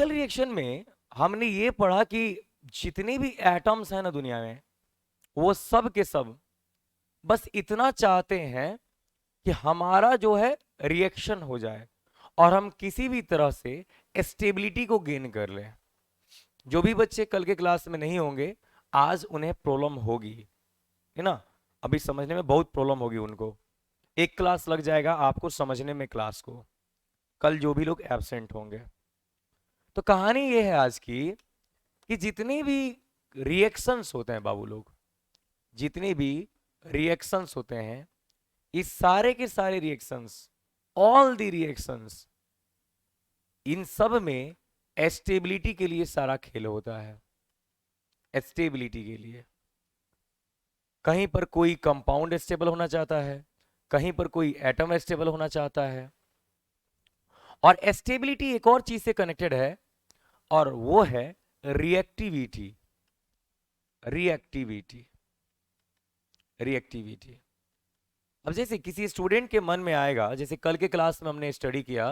Chemical reaction में हमने ये पढ़ा कि जितने भी एटम्स हैं ना दुनिया में, वो सब के सब बस इतना चाहते हैं कि हमारा जो है रिएक्शन हो जाए और हम किसी भी तरह से स्टेबिलिटी को गेन कर लें। जो भी बच्चे कल के क्लास में नहीं होंगे, आज उन्हें प्रॉब्लम होगी, है ना। अभी समझने में बहुत प्रॉब्लम होगी उनको। एक क्लास लग जाएगा आपको समझने में क्लास को, कल जो भी लोग एब्सेंट होंगे। तो कहानी ये है आज की कि जितने भी रिएक्शंस होते हैं बाबू लोग, जितने भी रिएक्शंस होते हैं, इस सारे के सारे रिएक्शंस, ऑल द रिएक्शंस, इन सब में स्टेबिलिटी के लिए सारा खेल होता है। स्टेबिलिटी के लिए कहीं पर कोई कंपाउंड स्टेबल होना चाहता है, कहीं पर कोई एटम स्टेबल होना चाहता है। और स्टेबिलिटी एक और चीज से कनेक्टेड है, और वो है रिएक्टिविटी। रिएक्टिविटी रिएक्टिविटी अब जैसे किसी स्टूडेंट के मन में आएगा, जैसे कल के क्लास में हमने स्टडी किया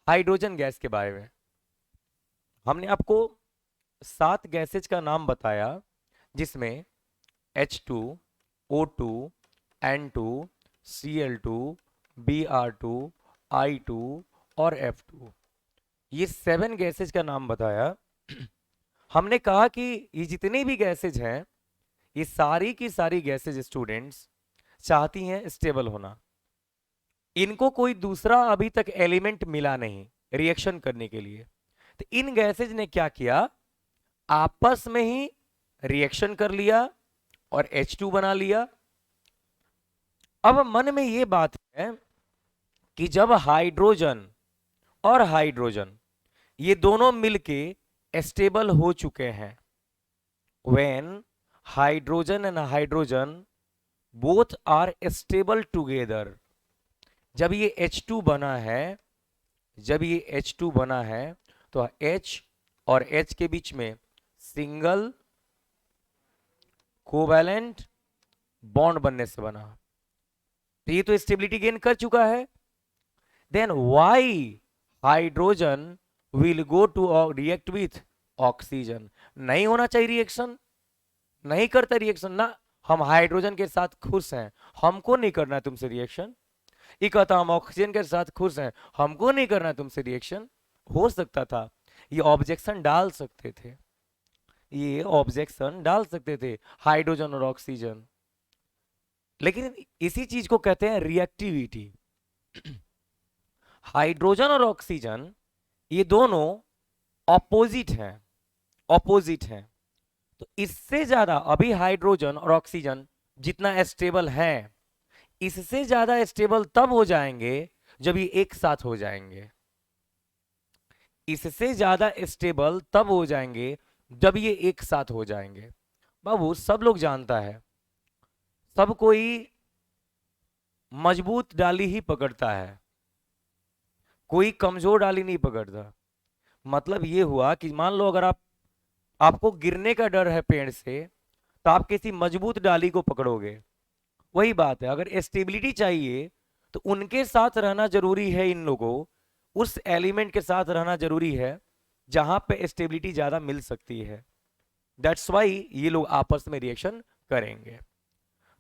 हाइड्रोजन गैस के बारे में। हमने आपको 7 गैसेज का नाम बताया, जिसमें H2, O2, N2, Cl2, Br2, I2 और F2, ये 7 गैसेज का नाम बताया। हमने कहा कि ये जितने भी गैसेज हैं, ये सारी की सारी गैसेज स्टूडेंट्स चाहती हैं स्टेबल होना। इनको कोई दूसरा अभी तक एलिमेंट मिला नहीं रिएक्शन करने के लिए। तो इन गैसेज ने क्या किया, आपस में ही रिएक्शन कर लिया और H2 बना लिया। अब मन में ये बात है कि जब हाइड्रोजन और हाइड्रोजन ये दोनों मिलके स्टेबल हो चुके हैं, when hydrogen and hydrogen both are stable together, जब ये H2 बना है, जब ये H2 बना है, तो H और H के बीच में सिंगल कोवैलेंट बॉन्ड बनने से बना। तो ये तो स्टेबिलिटी गेन कर चुका है। Then why hydrogen will go to react with oxygen? नहीं होना चाहिए रिएक्शन, नहीं करता रिएक्शन ना। हम हाइड्रोजन के साथ खुश हैं, हमको नहीं करना है तुमसे रिएक्शन। ये कहता हम ऑक्सीजन के साथ खुश हैं, हमको नहीं करना है तुमसे रिएक्शन। हो सकता था, ये ऑब्जेक्शन डाल सकते थे, ये ऑब्जेक्शन डाल सकते थे हाइड्रोजन और ऑक्सीजन। लेकिन इसी चीज को कहते हैं रिएक्टिविटी। हाइड्रोजन और ऑक्सीजन ये दोनों ऑपोजिट हैं, ऑपोजिट हैं। तो इससे ज्यादा अभी हाइड्रोजन और ऑक्सीजन जितना स्टेबल है, इससे ज्यादा स्टेबल तब हो जाएंगे जब ये एक साथ हो जाएंगे। इससे ज्यादा स्टेबल तब हो जाएंगे जब ये एक साथ हो जाएंगे। बाबू सब लोग जानता है, सब कोई मजबूत डाली ही पकड़ता है, कोई कमजोर डाली नहीं पकड़ता। मतलब ये हुआ कि मान लो अगर आपको गिरने का डर है पेड़ से, तो आप किसी मजबूत डाली को पकड़ोगे। वही बात है, अगर स्टेबिलिटी चाहिए तो उनके साथ रहना जरूरी है, इन लोगों उस एलिमेंट के साथ रहना जरूरी है जहां पे स्टेबिलिटी ज्यादा मिल सकती है। दैट्स वाई ये लोग आपस में रिएक्शन करेंगे।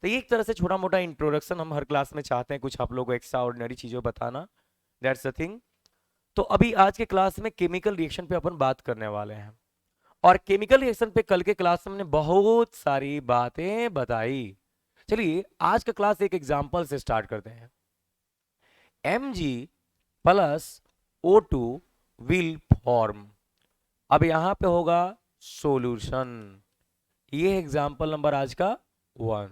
तो ये एक तरह से छोटा मोटा इंट्रोडक्शन हम हर क्लास में चाहते हैं कुछ आप लोगों को एक्स्ट्रा ऑर्डिनरी चीजों बताना। That's the thing. तो अभी आज के क्लास में केमिकल रिएक्शन पे अपन बात करने वाले हैं, और केमिकल रिएक्शन पे कल के क्लास में हमने बहुत सारी बातें बताई। चलिए आज का क्लास एक एग्जांपल से स्टार्ट करते हैं। Mg plus O2 will form. अब यहां पे होगा सॉल्यूशन। ये एग्जांपल नंबर आज का 1।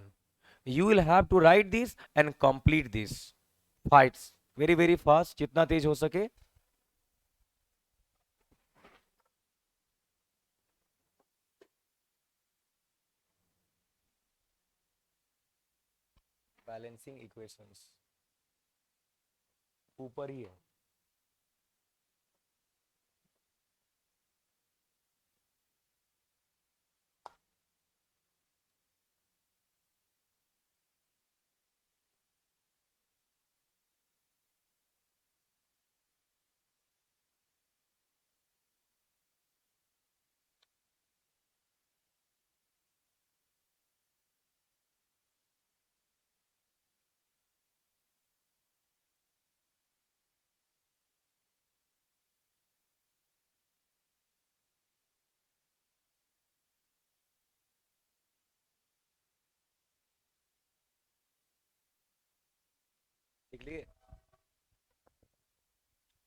You will have to write this and complete this fights very very fast, जितना तेज हो सके। बैलेंसिंग इक्वेशंस ऊपर ही है। लिख लिए?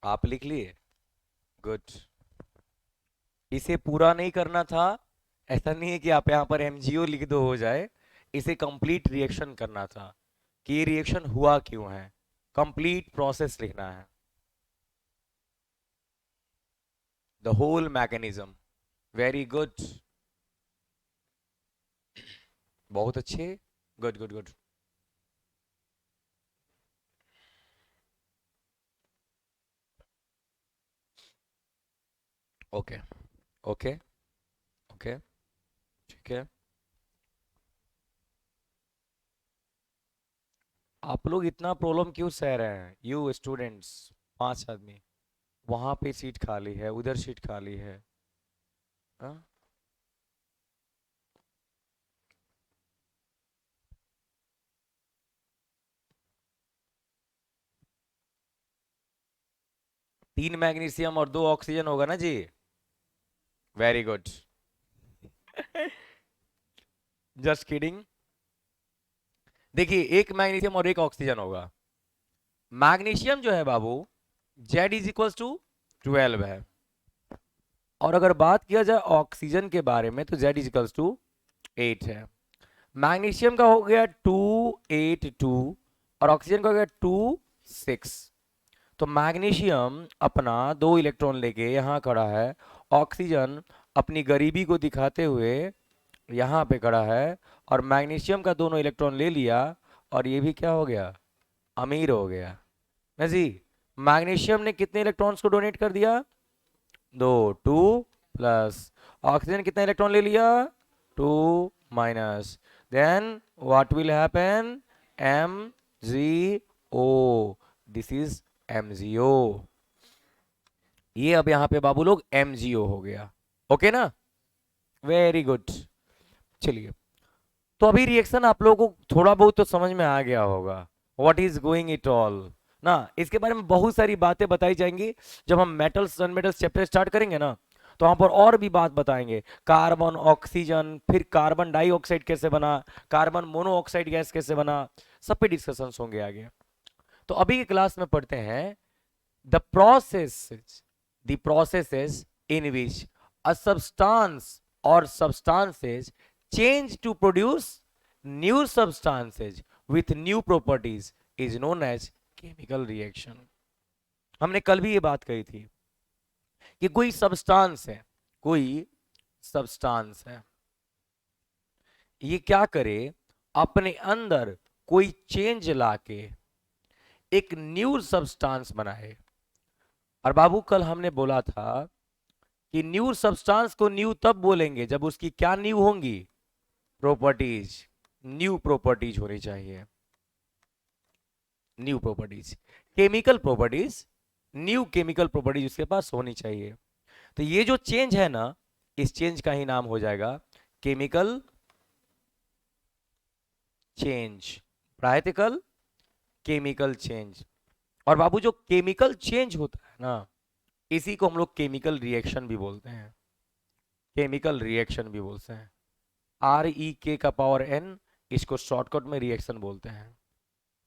आप लिख लिए? गुड। इसे पूरा नहीं करना था। ऐसा नहीं है कि आप यहाँ पर एमजीओ लिख दो हो जाए। इसे कंप्लीट रिएक्शन करना था कि ये रिएक्शन हुआ क्यों है। कंप्लीट प्रोसेस लिखना है, the whole mechanism. Very good, बहुत अच्छे। Good good good. Okay okay okay, ठीक है। आप लोग इतना प्रॉब्लम क्यों सह रहे हैं, यू स्टूडेंट्स? 5 आदमी, वहां पे सीट खाली है, उधर सीट खाली है। हाँ? 3 मैग्नीशियम और 2 ऑक्सीजन होगा ना जी? Very good. Just kidding. देखिए, एक मैग्नीशियम और एक ऑक्सीजन होगा। मैग्नीशियम जो है बाबू, Z = 12 है। और अगर बात किया जाए ऑक्सीजन के बारे में तो Z = 8 है। मैग्नीशियम का हो गया 282 और ऑक्सीजन का हो गया 26। तो मैग्नीशियम अपना 2 इलेक्ट्रॉन लेके यहां खड़ा है, ऑक्सीजन अपनी गरीबी को दिखाते हुए यहां पे खड़ा है, और मैग्नीशियम का दोनों इलेक्ट्रॉन ले लिया और ये भी क्या हो गया, अमीर हो गया ना जी। मैग्नीशियम ने कितने इलेक्ट्रॉन्स को डोनेट कर दिया? 2, 2 प्लस। ऑक्सीजन कितना इलेक्ट्रॉन ले लिया? 2 minus. Then what will happen? MgO। This is MgO। ये अब यहां पे बाबू लोग MgO हो गया। ओके ना? Very good. चलिए, तो अभी रिएक्शन आप लोगों को थोड़ा बहुत तो समझ में आ गया होगा, what is going it all ना। इसके बारे में बहुत सारी बातें बताई जाएंगी जब हम metals non metals chapter start करेंगे ना, तो वहां पर और भी बात बताएंगे। कार्बन, ऑक्सीजन, फिर कार्बन डाइऑक्साइड कैसे बना, कार्बन मोनोऑक्साइड गैस कैसे बना, सब पे डिस्कशन होंगे आगे। तो अभी की क्लास में पढ़ते हैं the processes in which a substance or substances change to produce new substances with new properties is known as chemical reaction। हमने कल भी ये बात कही थी कि कोई सब्सटेंस है, कोई सब्सटेंस है, ये क्या करे, अपने अंदर कोई चेंज लाके एक न्यू सब्सटेंस बनाए। और बाबू कल हमने बोला था कि न्यू सब्सटेंस को न्यू तब बोलेंगे जब उसकी क्या न्यू होंगी, प्रॉपर्टीज। न्यू प्रॉपर्टीज होनी चाहिए, new properties, chemical properties, new chemical properties उसके पास होनी चाहिए। तो ये जो चेंज है ना, इस चेंज का ही नाम हो जाएगा केमिकल चेंज, प्रायतिकल केमिकल चेंज। और बाबू जो केमिकल चेंज होता है ना, इसी को हम लोग केमिकल रिएक्शन भी बोलते हैं, केमिकल रिएक्शन भी बोलते हैं। REK⁴ इसको शॉर्टकट में रिएक्शन बोलते हैं,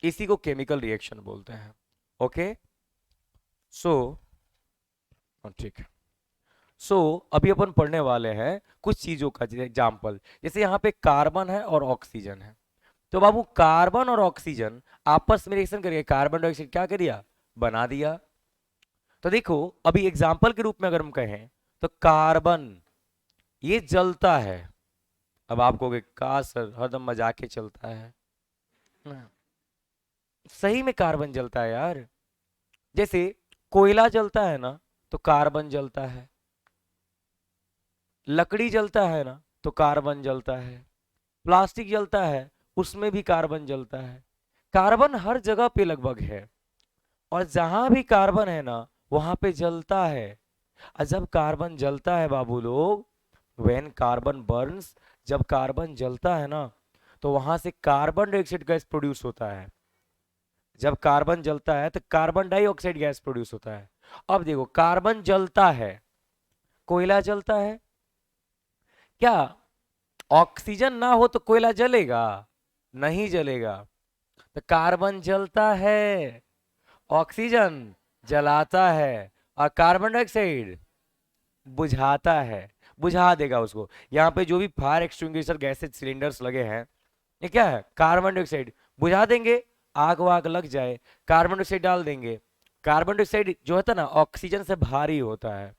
इसी को केमिकल रिएक्शन बोलते हैं। ओके, सो ठीक है। सो अभी अपन पढ़ने वाले हैं कुछ चीजों का एग्जाम्पल। जैसे यहाँ पे कार्बन है और ऑक्सीजन है, तो बाबू कार्बन और ऑक्सीजन आपस में रिएक्शन करेंगे, कार्बन डाइऑक्साइड क्या कर दिया, बना दिया। तो देखो अभी एग्जाम्पल के रूप में अगर हम कहें तो कार्बन ये जलता है। अब आप कहोगे का सर हरदम मजाक के चलता है, सही में कार्बन जलता है यार। जैसे कोयला जलता है ना तो कार्बन जलता है, लकड़ी जलता है ना तो कार्बन जलता है, प्लास्टिक जलता है उसमें भी कार्बन जलता है। कार्बन हर जगह पे लगभग है, और जहां भी कार्बन है ना वहां पे जलता है। और जब कार्बन जलता है बाबू लोग, व्हेन कार्बन बर्न्स, जब कार्बन जलता है ना तो वहां से कार्बन डाइऑक्साइड गैस प्रोड्यूस होता है। जब कार्बन जलता है तो कार्बन डाइऑक्साइड गैस प्रोड्यूस होता है। अब देखो कार्बन जलता है, कोयला जलता है, क्या ऑक्सीजन ना हो तो कोयला जलेगा? नहीं जलेगा। तो तो कार्बन जलता है, ऑक्सीजन जलाता है, और कार्बन डाइऑक्साइड बुझाता है, बुझा देगा उसको। यहाँ पे जो भी फायर एक्सटिंग्विशर गैसेज सिलेंडर्स लगे हैं, ये क्या है, कार्बन डाइऑक्साइड बुझा देंगे। आग वाग लग जाए, कार्बन डाइऑक्साइड डाल देंगे। कार्बन डाइऑक्साइड जो होता है ना, ऑक्सीजन से भारी होता है,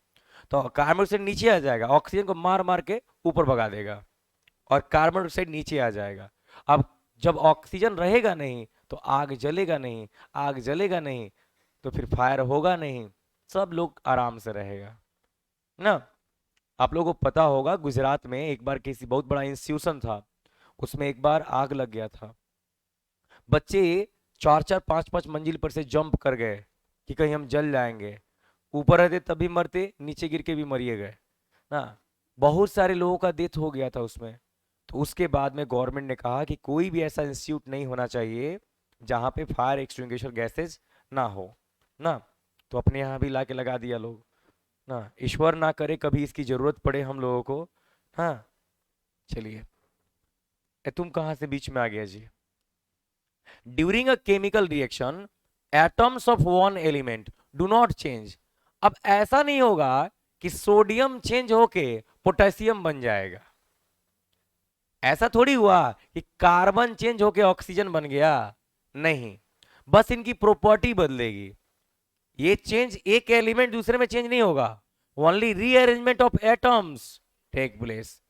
तो कार्बन डाइऑक्साइड नीचे आ जाएगा, ऑक्सीजन को मार मार के ऊपर भगा देगा, और कार्बन डाइऑक्साइड नीचे आ जाएगा। अब जब ऑक्सीजन रहेगा नहीं तो आग जलेगा नहीं, आग जलेगा नहीं तो फिर फायर होगा नहीं, सब लोग आराम से रहेगा ना। आप लोगों को पता होगा, गुजरात में एक बार किसी बहुत बड़ा इंस्टीट्यूशन था, उसमें एक बार आग लग गया था। बच्चे 4-4 5-5 मंजिल पर से जंप कर गए कि कहीं हम जल जाएंगे। ऊपर रहते तब भी मरते, नीचे गिर के भी मरिए गए ना। बहुत सारे लोगों का डेथ हो गया था उसमें। तो उसके बाद में गवर्नमेंट ने कहा कि कोई भी ऐसा इंस्टीट्यूट नहीं होना चाहिए जहाँ पे फायर एक्सटिंग्विशर गैसेज ना हो ना। तो अपने यहाँ भी ला के लगा दिया लोग ना। ईश्वर ना करे कभी इसकी जरूरत पड़े हम लोगों को। हाँ, चलिए, तुम कहाँ से बीच में आ गया जी। During a chemical reaction atoms of one element do not change. अब ऐसा नहीं होगा कि सोडियम चेंज होके पोटेशियम बन जाएगा। ऐसा थोड़ी हुआ कि कार्बन चेंज होके ऑक्सीजन बन गया, नहीं, बस इनकी प्रॉपर्टी बदलेगी। ये चेंज एक एलिमेंट दूसरे में चेंज नहीं होगा, only rearrangement of atoms take place.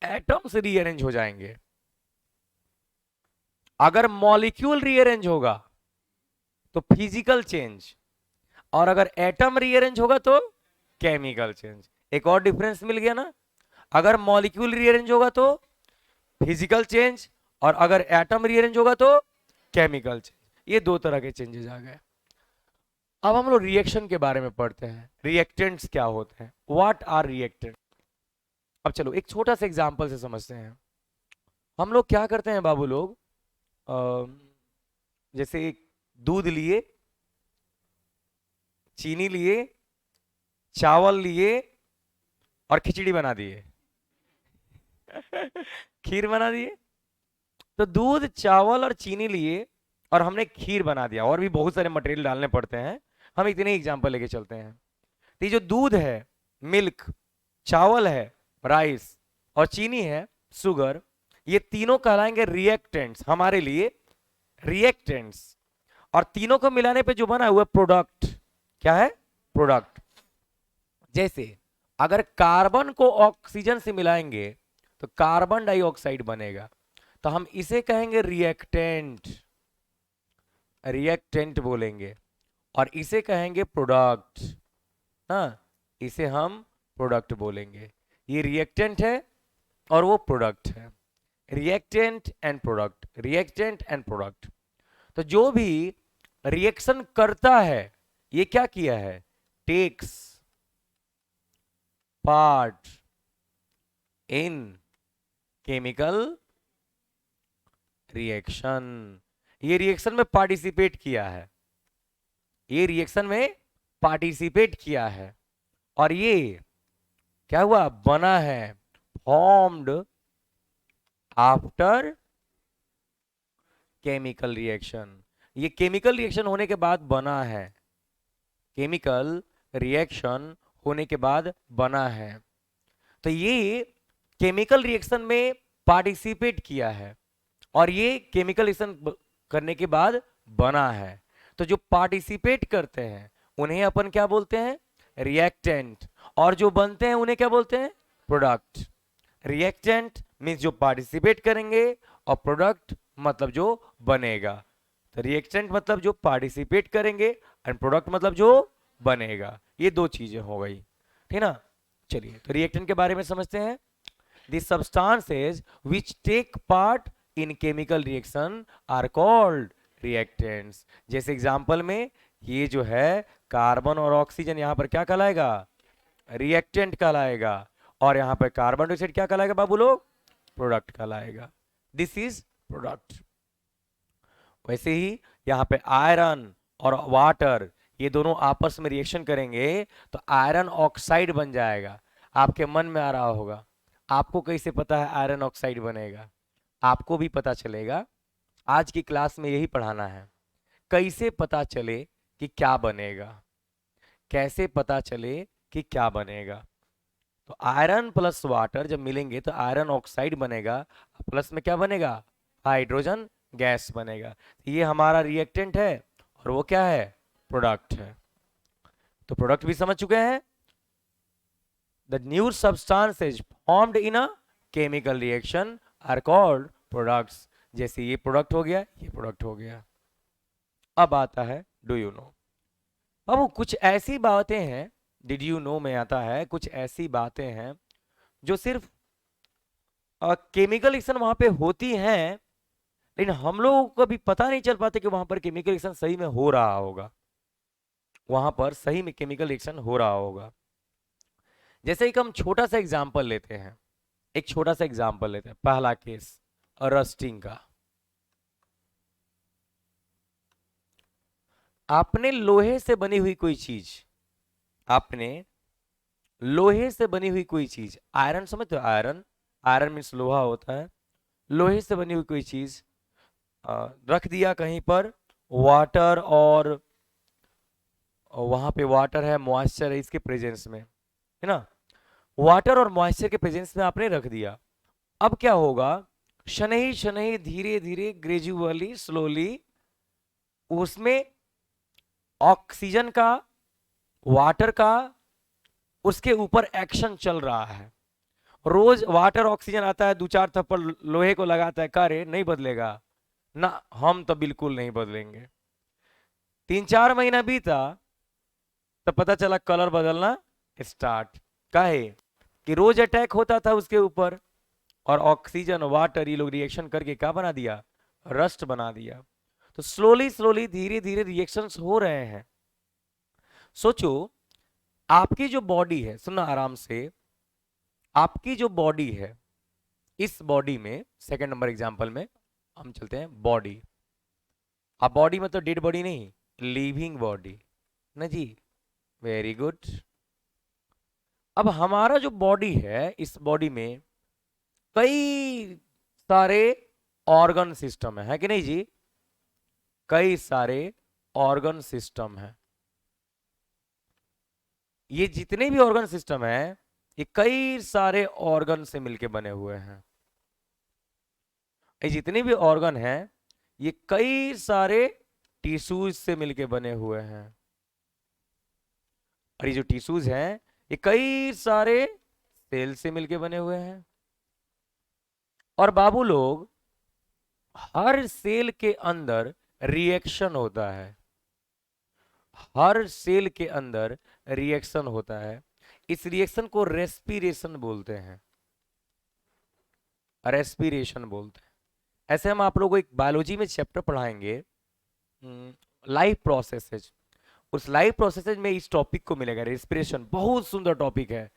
Atoms rearrange हो जाएंगे। अगर मॉलिक्यूल रीअरेंज होगा तो फिजिकल चेंज, और अगर एटम रीअरेंज होगा तो केमिकल चेंज। एक और डिफरेंस मिल गया ना। अगर मॉलिक्यूल रीअरेंज होगा तो फिजिकल चेंज, और अगर एटम रीअरेंज होगा तो केमिकल चेंज। ये दो तरह के चेंजेस आ गए। अब हम लोग रिएक्शन के बारे में पढ़ते हैं। रिएक्टेंट्स क्या होते हैं, व्हाट आर रिएक्टेंट। अब चलो एक छोटा सा एग्जांपल से समझते हैं। हम लोग क्या करते हैं बाबू लोग, जैसे एक दूध लिए, चीनी लिए, चावल लिए, और खिचड़ी बना दिए खीर बना दिए। तो दूध, चावल और चीनी लिए और हमने खीर बना दिया। और भी बहुत सारे मटेरियल डालने पड़ते हैं, हम इतने एग्जांपल लेके चलते हैं। तो ये जो दूध है, मिल्क, चावल है, राइस, और चीनी है, शुगर, ये तीनों कहलाएंगे रिएक्टेंट्स हमारे लिए, रिएक्टेंट्स। और तीनों को मिलाने पे जो बना हुआ प्रोडक्ट क्या है, प्रोडक्ट। जैसे अगर कार्बन को ऑक्सीजन से मिलाएंगे तो कार्बन डाइऑक्साइड बनेगा, तो हम इसे कहेंगे रिएक्टेंट, रिएक्टेंट बोलेंगे। और इसे कहेंगे प्रोडक्ट, हाँ, इसे हम प्रोडक्ट बोलेंगे। ये रिएक्टेंट है और वो प्रोडक्ट है। Reactant and product, reactant and product. तो जो भी रिएक्शन करता है, ये क्या किया है, takes part in chemical reaction. ये रिएक्शन में पार्टिसिपेट किया है, ये रिएक्शन में पार्टिसिपेट किया है, और ये क्या हुआ, बना है, फॉर्म्ड आफ्टर केमिकल रिएक्शन। ये केमिकल रिएक्शन होने के बाद बना है, केमिकल रिएक्शन होने के बाद बना है। तो ये केमिकल रिएक्शन में पार्टिसिपेट किया है, और ये केमिकल रिएक्शन करने के बाद बना है। तो जो पार्टिसिपेट करते हैं उन्हें अपन क्या बोलते हैं, रिएक्टेंट, और जो बनते हैं उन्हें क्या बोलते हैं, प्रोडक्ट। रिएक्टेंट मीन्स जो पार्टिसिपेट करेंगे, और प्रोडक्ट मतलब जो बनेगा। तो रिएक्टेंट मतलब जो पार्टिसिपेट करेंगे, एंड प्रोडक्ट मतलब जो बनेगा। ये दो चीजें हो गई, ठीक ना। चलिए, तो रिएक्टेंट के बारे में समझते हैं। The substances which take part in chemical reaction are called reactants. जैसे एग्जांपल में ये जो है कार्बन और ऑक्सीजन, यहां पर क्या कहलाएगा, रिएक्टेंट कहलाएगा। और यहां पर कार्बन डाइऑक्साइड क्या कहलाएगा बाबू लोग, प्रोडक्ट कहलाएगा। This is product. वैसे ही यहां पे आयरन और वाटर, ये दोनों आपस में रिएक्शन करेंगे तो आयरन ऑक्साइड बन जाएगा। आपके मन में आ रहा होगा, आपको कैसे पता है आयरन ऑक्साइड बनेगा। आपको भी पता चलेगा आज की क्लास में यही पढ़ाना है। कैसे पता चले कि क्या बनेगा, कैसे पता चले कि क्या बनेगा। तो आयरन प्लस वाटर जब मिलेंगे तो आयरन ऑक्साइड बनेगा, प्लस में क्या बनेगा, हाइड्रोजन गैस बनेगा। ये हमारा रिएक्टेंट है और वो क्या है, प्रोडक्ट है। तो प्रोडक्ट भी समझ चुके हैं। The new substances formed in a chemical reaction are called products. जैसे ये प्रोडक्ट हो गया, ये प्रोडक्ट हो गया। अब आता है डू यू नो। अब कुछ ऐसी बातें हैं, डिड यू नो में आता है, कुछ ऐसी बातें हैं जो सिर्फ केमिकल रिएक्शन वहां पे होती हैं, लेकिन हम लोगों को कभी पता नहीं चल पाते कि वहां पर केमिकल रिएक्शन सही में हो रहा होगा, वहां पर सही में केमिकल रिएक्शन हो रहा होगा। जैसे एक हम छोटा सा एग्जांपल लेते हैं, एक छोटा सा एग्जांपल लेते हैं, पहला केस रस्टिंग का। आपने लोहे से बनी हुई कोई चीज, आपने लोहे से बनी हुई कोई चीज, आयरन समझते हो, आयरन, आयरन मीन्स लोहा होता है, लोहे से बनी हुई कोई चीज रख दिया कहीं पर, वाटर और वहां पे वाटर है, मॉइस्चर है इसके प्रेजेंस में, है ना, वाटर और मॉइस्चर के प्रेजेंस में आपने रख दिया। अब क्या होगा, शनही शनही धीरे धीरे ग्रेजुअली स्लोली उसमें ऑक्सीजन का, वाटर का, उसके ऊपर एक्शन चल रहा है। रोज वाटर ऑक्सीजन आता है, दो चार थप्पड़ लोहे को लगाता है, कार्य नहीं बदलेगा ना, हम तो बिल्कुल नहीं बदलेंगे। 3-4 महीना बीता तो पता चला कलर बदलना स्टार्ट। काहे कि रोज अटैक होता था उसके ऊपर, और ऑक्सीजन वाटर ये लोग रिएक्शन करके क्या बना दिया, रस्ट बना दिया। तो स्लोली स्लोली धीरे धीरे रिएक्शंस हो रहे हैं। सोचो आपकी जो बॉडी है, सुनना आराम से, आपकी जो बॉडी है, इस बॉडी में सेकंड नंबर एग्जांपल में हम चलते हैं बॉडी। अब बॉडी में तो डेड बॉडी नहीं, लिविंग बॉडी ना जी, वेरी गुड। अब हमारा जो बॉडी है, इस बॉडी में कई सारे ऑर्गन सिस्टम है कि नहीं जी, कई सारे ऑर्गन सिस्टम है। ये जितने भी ऑर्गन सिस्टम है ये कई सारे ऑर्गन से मिलके बने हुए हैं। ये जितने भी ऑर्गन हैं ये कई सारे टिश्यूज से मिलके बने हुए हैं, और ये जो टिश्यूज हैं ये कई सारे सेल से मिलके बने हुए हैं। और बाबू लोग, हर सेल के अंदर रिएक्शन होता है, हर सेल के अंदर रिएक्शन होता है। इस रिएक्शन को रेस्पिरेशन बोलते हैं, रेस्पिरेशन बोलते हैं। ऐसे हम आप लोगों को एक बायोलॉजी में चैप्टर पढ़ाएंगे, लाइफ प्रोसेसेज। उस लाइफ प्रोसेसेज में इस टॉपिक को मिलेगा, रेस्पिरेशन। बहुत सुंदर टॉपिक है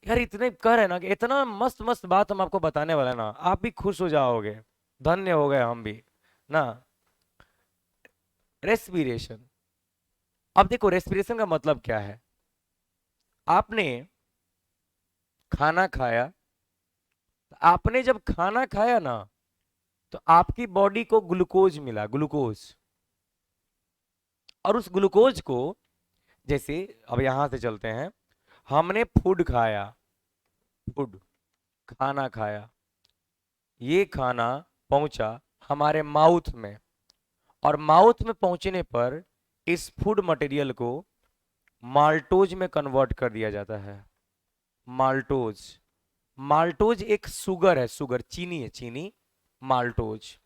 यार, इतने कर है ना कि इतना मस्त मस्त बात हम आपको बताने वाला है ना, आप भी खुश हो जाओगे, धन्य हो गए हम भी ना। रेस्पिरेशन, अब देखो रेस्पिरेशन का मतलब क्या है। आपने खाना खाया, आपने जब खाना खाया ना तो आपकी बॉडी को ग्लूकोज मिला, ग्लूकोज। और उस ग्लूकोज को, जैसे अब यहां से चलते हैं, हमने फूड खाया, फूड, खाना खाया, ये खाना पहुंचा हमारे माउथ में, और माउथ में पहुंचने पर इस फूड मटेरियल को माल्टोज में कन्वर्ट कर दिया जाता है। माल्टोज, माल्टोज एक शुगर है, शुगर चीनी है, चीनी, माल्टोज।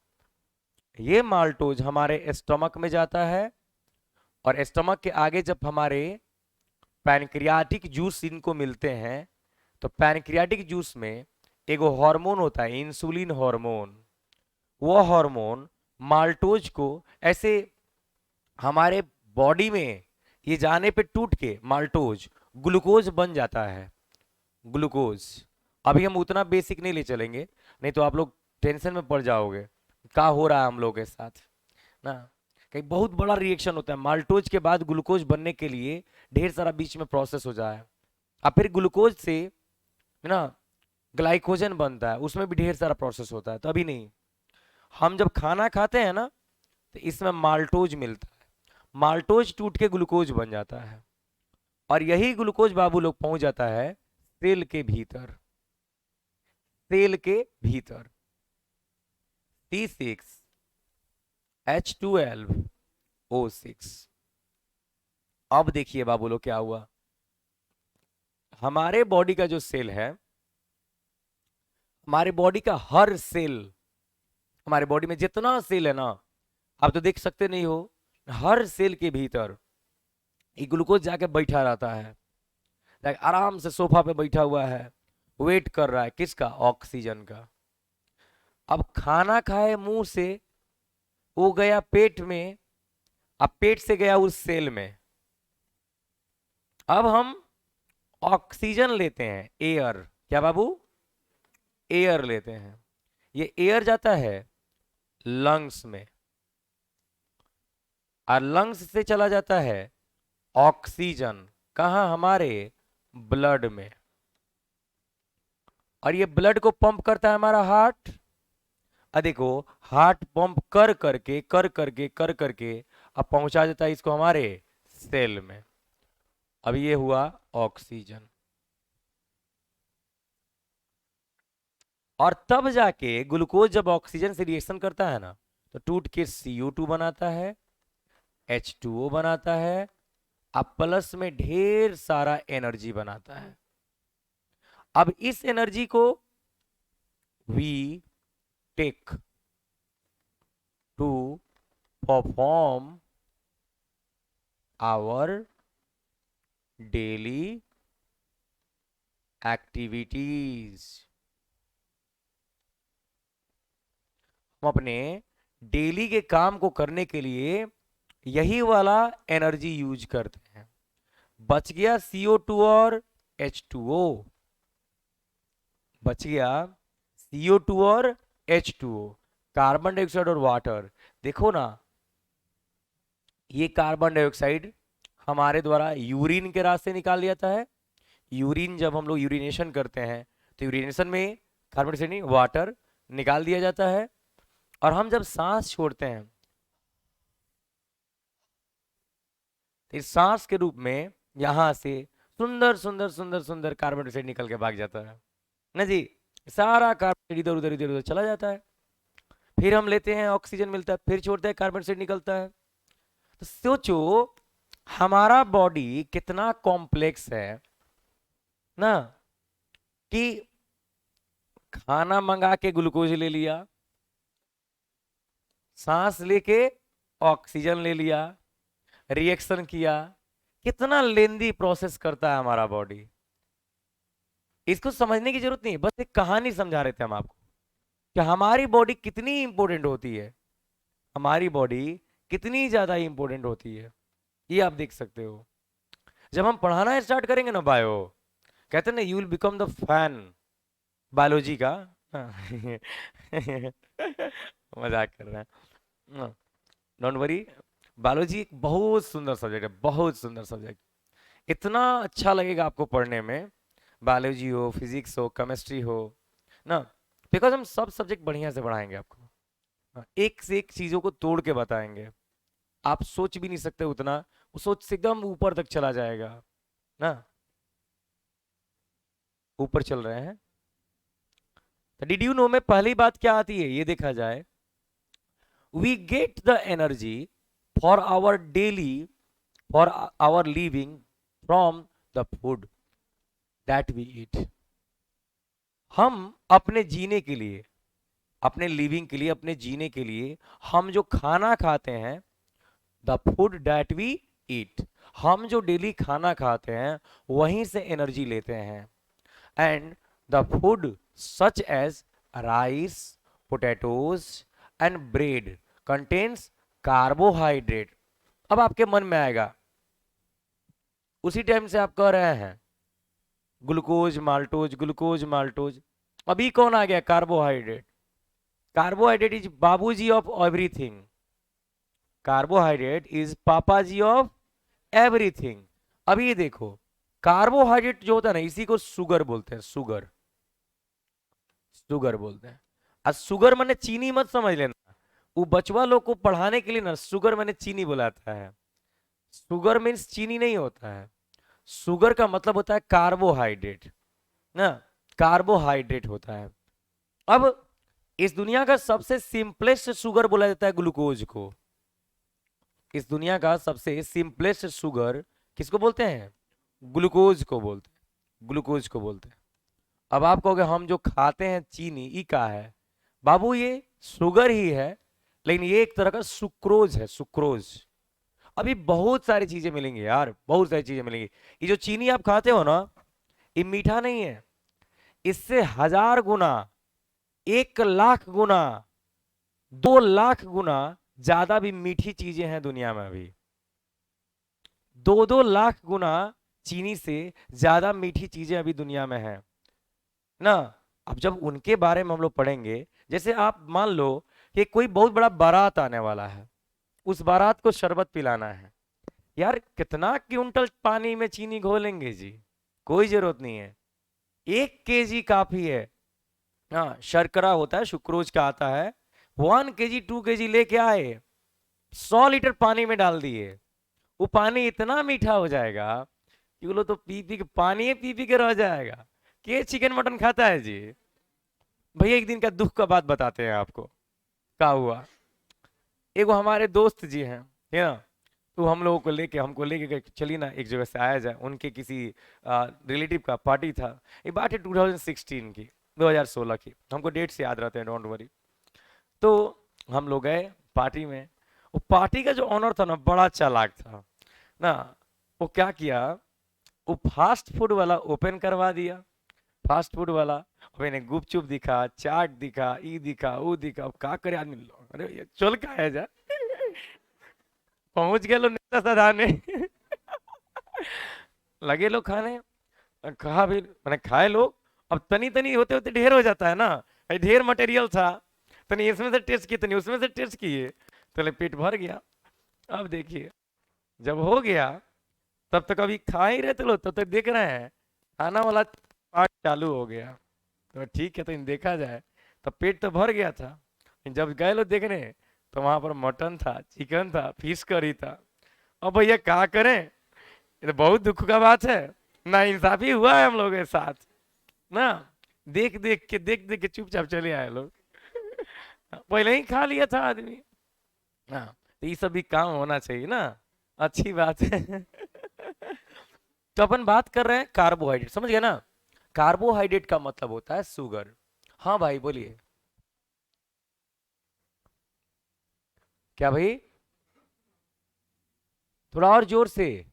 ये माल्टोज हमारे स्टमक में जाता है, और स्टमक के आगे जब हमारे पैनक्रियाटिक जूस इनको मिलते हैं, तो पैनक्रियाटिक जूस में एक हार्मोन होता है, इंसुलिन हार्मोन। वो हार्मोन माल्टोज को ऐसे हमारे बॉडी में ये जाने पे टूट के माल्टोज ग्लूकोज बन जाता है, ग्लूकोज। अभी हम उतना बेसिक नहीं ले चलेंगे, नहीं तो आप लोग टेंशन में पड़ जाओगे क्या हो रहा है हम लोग के साथ ना। कहीं बहुत बड़ा रिएक्शन होता है, माल्टोज के बाद ग्लूकोज बनने के लिए ढेर सारा बीच में प्रोसेस हो जाए, और फिर ग्लूकोज से, है ना, ग्लाइकोजन बनता है, उसमें भी ढेर सारा प्रोसेस होता है। तो अभी नहीं, हम जब खाना खाते हैं ना तो इसमें माल्टोज मिलता है, माल्टोज टूट के ग्लूकोज बन जाता है, और यही ग्लूकोज बाबू लोग पहुंच जाता है सेल के भीतर, सेल के भीतर। C6H12O6। अब देखिए बाबू लोग क्या हुआ, हमारे बॉडी का जो सेल है, हमारे बॉडी का हर सेल, हमारे बॉडी में जितना सेल है ना, आप तो देख सकते नहीं हो, हर सेल के भीतर ये ग्लूकोज जाके बैठा रहता है, लाइक आराम से सोफा पे बैठा हुआ है, वेट कर रहा है किसका, ऑक्सीजन का। अब खाना खाए मुंह से, वो गया पेट में, अब पेट से गया उस सेल में, अब हम ऑक्सीजन लेते हैं, एयर, क्या बाबू, एयर लेते हैं, ये एयर जाता है लंग्स में, और लंग्स से चला जाता है ऑक्सीजन कहाँ, हमारे ब्लड में, और ये ब्लड को पंप करता है हमारा हार्ट। देखो हार्ट पंप कर करके कर करके कर करके अब पहुंचा देता है इसको हमारे सेल में। अब ये हुआ ऑक्सीजन, और तब जाके ग्लूकोज जब ऑक्सीजन से रिएक्शन करता है ना, तो टूट के CO2 बनाता है, H2O बनाता है, अब प्लस में ढेर सारा एनर्जी बनाता है। अब इस एनर्जी को we take to perform our daily activities. हम अपने डेली के काम को करने के लिए यही वाला एनर्जी यूज करते हैं। बच गया CO2 और H2O, बच गया CO2 और H2O, कार्बन डाइऑक्साइड और वाटर। देखो ना, ये कार्बन डाइऑक्साइड हमारे द्वारा यूरिन के रास्ते निकाल दिया जाता है। यूरिन जब हम लोग यूरिनेशन करते हैं तो यूरिनेशन में कार्बन डाइऑक्साइड नहीं, वाटर निकाल दिया जाता है, और हम जब सांस छोड़ते हैं तो इस सांस के रूप में यहां से सुंदर सुंदर सुंदर सुंदर कार्बन डाइऑक्साइड निकल के भाग जाता है ना जी, सारा कार्बन इधर उधर इधर उधर चला जाता है, फिर हम लेते हैं ऑक्सीजन मिलता है, फिर छोड़ते हैं कार्बन डाइऑक्साइड निकलता है। तो सोचो हमारा बॉडी कितना कॉम्प्लेक्स है ना, कि खाना मंगा के ग्लूकोज ले लिया, सांस लेके ऑक्सीजन ले लिया, रिएक्शन किया, कितना लेंदी प्रोसेस करता है हमारा बॉडी। इसको समझने की जरूरत नहीं है, बस एक कहानी समझा रहे थे हम आपको कि हमारी बॉडी कितनी इंपॉर्टेंट होती है, हमारी बॉडी कितनी ज्यादा इंपॉर्टेंट होती है, ये आप देख सकते हो। जब हम पढ़ाना स्टार्ट करेंगे ना बायो, कहते हैं ना you will become the fan biology का। मजाक कर रहे हैं, डोंट वरी, बायोलॉजी एक बहुत सुंदर सब्जेक्ट है, बहुत सुंदर सब्जेक्ट, इतना अच्छा लगेगा आपको पढ़ने में, बायोलॉजी हो, फिजिक्स हो, केमिस्ट्री हो ना, बिकॉज हम सब सब्जेक्ट बढ़िया से पढ़ाएंगे आपको। हाँ, एक से एक चीजों को तोड़ के बताएंगे, आप सोच भी नहीं सकते उतना, वो सोच से एकदम ऊपर तक चला जाएगा ना। ऊपर चल रहे हैं तो डिड यू नो में पहली बात क्या आती है, ये देखा जाए, we get the energy for our daily, for our living from the food that we eat. हम अपने जीने के लिए, अपने लिविंग के लिए, अपने जीने के लिए हम जो खाना खाते हैं, the food that we eat, हम जो डेली खाना खाते हैं वहीं से एनर्जी लेते हैं। And the food such as rice, potatoes and bread contains carbohydrate. अब आपके मन में आएगा, उसी टाइम से आप कह रहे हैं ग्लूकोज माल्टोज, ग्लूकोज माल्टोज, अभी कौन आ गया, कार्बोहाइड्रेट। कार्बोहाइड्रेट इज बाबूजी ऑफ एवरीथिंग, कार्बोहाइड्रेट इज पापा जी ऑफ एवरीथिंग। अभी देखो कार्बोहाइड्रेट जो होता है ना, इसी को शुगर बोलते हैं, शुगर, शुगर बोलते हैं। और शुगर माने चीनी मत समझ लेना, वो बचवा लोग को पढ़ाने के लिए ना शुगर मैंने चीनी बुलाता है। शुगर मीन्स चीनी नहीं होता है। शुगर का मतलब होता है कार्बोहाइड्रेट ना, कार्बोहाइड्रेट होता है। अब इस दुनिया का सबसे सिंपलेस्ट शुगर बोला जाता है ग्लूकोज को। इस दुनिया का सबसे सिंपलेस्ट शुगर किसको बोलते हैं? ग्लूकोज को बोलते हैं, ग्लूकोज को बोलते हैं। अब आप कहोगे हम जो खाते हैं चीनी ई का है, बाबू ये शुगर ही है, लेकिन ये एक तरह का सुक्रोज है, सुक्रोज। अभी बहुत सारी चीजें मिलेंगी यार, बहुत सारी चीजें मिलेंगी। ये जो चीनी आप खाते हो ना, ये मीठा नहीं है, इससे 1000 गुना, 1 लाख गुना, 2 लाख गुना ज्यादा भी मीठी चीजें हैं दुनिया में। अभी 2-2 लाख गुना चीनी से ज्यादा मीठी चीजें अभी दुनिया में है ना। अब जब उनके बारे में हम लोग पढ़ेंगे, जैसे आप मान लो कि कोई बहुत बड़ा बारात आने वाला है, उस बारात को शरबत पिलाना है, यार कितना क्विंटल पानी में चीनी घोलेंगे जी? कोई जरूरत नहीं है, 1 kg काफी है। हाँ, शर्करा होता है, सुक्रोज का आता है, 1 kg 2 kg लेके आए, 100 लीटर पानी में डाल दिए, वो पानी इतना मीठा हो जाएगा कि वो लोग तो पी पी के, पानी पी पी के रह जाएगा। के चिकन मटन खाता है जी? भैया एक दिन का दुख का बात बताते हैं आपको, क्या हुआ। एगो हमारे दोस्त जी हैं, है ना, तो हम लोगों को लेके, हमको लेके गए, चलिए ना एक जगह से आया जाए। उनके किसी रिलेटिव का पार्टी था, ये बात है 2016 की, 2016 की, हमको डेट से याद रहते हैं, डोंट वरी। तो हम लोग गए पार्टी में। वो पार्टी का जो ऑनर था ना, बड़ा चालाक था ना। वो क्या किया, वो फास्ट फूड वाला ओपन करवा दिया, फास्ट फूड वाला। मैंने गुपचुप दिखा, चाट दिखा, ई दिखा, वो दिखा। अब क्या करे आदमी लोग, अरे ये चल का है जा, पहुंच गए लोग नेता सदाने। लगे लोग खाने, कहा भी मैंने खाए लोग। अब तनी तनी होते होते ढेर हो जाता है ना, ये ढेर मटेरियल था, तनी इसमें से टेस्ट किए, तनी उसमें से टेस्ट किए, तो पेट भर गया। अब देखिए, जब हो गया, तब तक अभी खा ही रहे थे लोग, तब तक देख रहे हैं खाना वाला पार्ट चालू हो गया। तो ठीक है, तो इन देखा जाए तो पेट तो भर गया था। जब गए लोग देखने, तो वहां पर मटन था, चिकन था, फिश करी था। अब भैया क्या करें, ये तो बहुत दुख का बात है ना, इंसाफी हुआ है हम लोगों के साथ ना। देख देख के चुपचाप चले आए लोग। पहले ही खा लिया था आदमी। हाँ, तो ये सब भी काम होना चाहिए ना, अच्छी बात है। तो अपन बात कर रहे हैं कार्बोहाइड्रेट, समझ गए ना? कार्बोहाइड्रेट का मतलब होता है शुगर। हाँ भाई बोलिए, क्या भाई? थोड़ा और जोर से।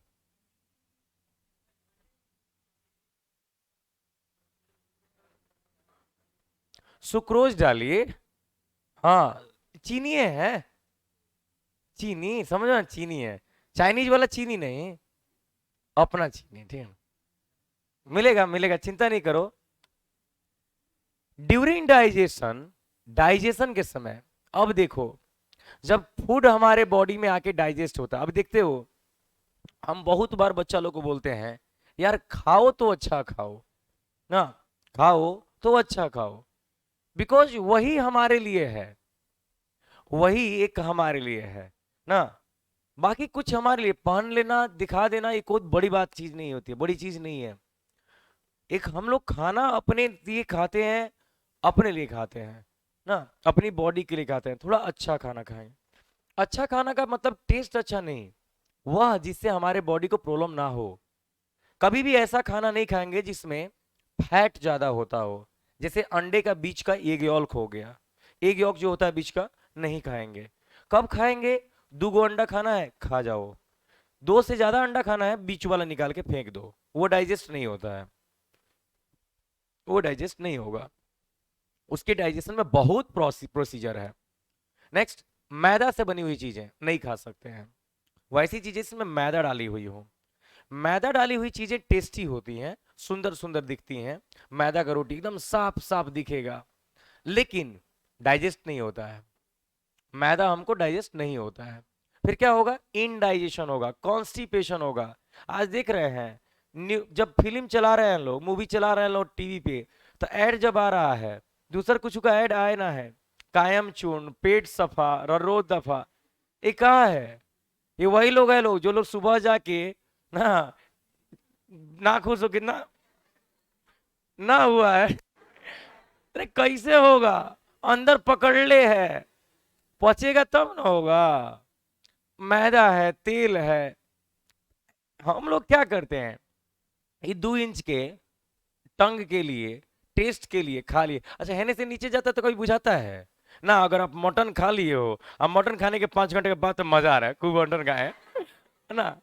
सुक्रोज डालिए। हाँ, चीनी है, चीनी समझो ना, चीनी है, चाइनीज वाला चीनी नहीं, अपना चीनी, ठीक है। मिलेगा मिलेगा, चिंता नहीं करो। ड्यूरिंग डाइजेशन, डाइजेशन के समय, अब देखो, जब फूड हमारे बॉडी में आके डाइजेस्ट होता है, अब देखते हो, हम बहुत बार बच्चा लोग को बोलते हैं, यार खाओ तो अच्छा खाओ ना, खाओ तो अच्छा खाओ, बिकॉज वही हमारे लिए है, वही एक हमारे लिए है ना। बाकी कुछ हमारे लिए पहन लेना, दिखा देना, ये कोई बड़ी बात चीज नहीं होती है, बड़ी चीज नहीं है। एक हम लोग खाना अपने लिए खाते हैं, अपने लिए खाते हैं ना, अपनी बॉडी के लिए खाते हैं। थोड़ा अच्छा खाना खाएं। अच्छा खाना का मतलब टेस्ट अच्छा नहीं, वह जिससे हमारे बॉडी को प्रॉब्लम ना हो। कभी भी ऐसा खाना नहीं खाएंगे जिसमें फैट ज्यादा होता हो, जैसे अंडे का बीच का एग यॉल्क हो गया, एग यॉल्क जो होता है बीच का, नहीं खाएंगे। कब खाएंगे? 2 गो अंडा खाना है, खा जाओ। 2 से ज्यादा अंडा खाना है, बीच वाला निकाल के फेंक दो, वो डाइजेस्ट नहीं होता है, वो डाइजेस्ट नहीं होगा। उसके डाइजेशन में बहुत प्रोसीजर है। नेक्स्ट, मैदा से बनी हुई चीजें नहीं खा सकते हैं, वैसी चीजें जिसमें मैदा डाली हुई हो। मैदा डाली हुई चीजें टेस्टी होती हैं, सुंदर सुंदर दिखती हैं, मैदा का रोटी एकदम साफ साफ दिखेगा, लेकिन डाइजेस्ट नहीं होता है। मैदा हमको डाइजेस्ट नहीं होता है, फिर क्या होगा? इनडाइजेशन होगा, कॉन्स्टिपेशन होगा। आज देख रहे हैं, जब फिल्म चला रहे हैं लोग, मूवी चला रहे हैं लोग टीवी पे, तो ऐड जब आ रहा है, दूसरा कुछ का ऐड आए ना है, कायम चूर्ण, पेट सफा, रर्रो दफा, ये कहा है? ये वही लोग है लोग जो लोग सुबह जाके ना नाखुश हो कितना ना हुआ है। अरे कैसे होगा? अंदर पकड़ ले है, पचेगा तब ना होगा। मैदा है, तेल है। हम लोग क्या करते हैं, ये 2 इंच के टंग के लिए, टेस्ट के लिए खा लिए। अच्छा, हेने से नीचे जाता है तो कोई बुझाता है ना? अगर आप मटन खा लिए हो, अब मटन खाने के 5 घंटे के बाद तो मजा आ रहा है, खूब मटन खाए है ना?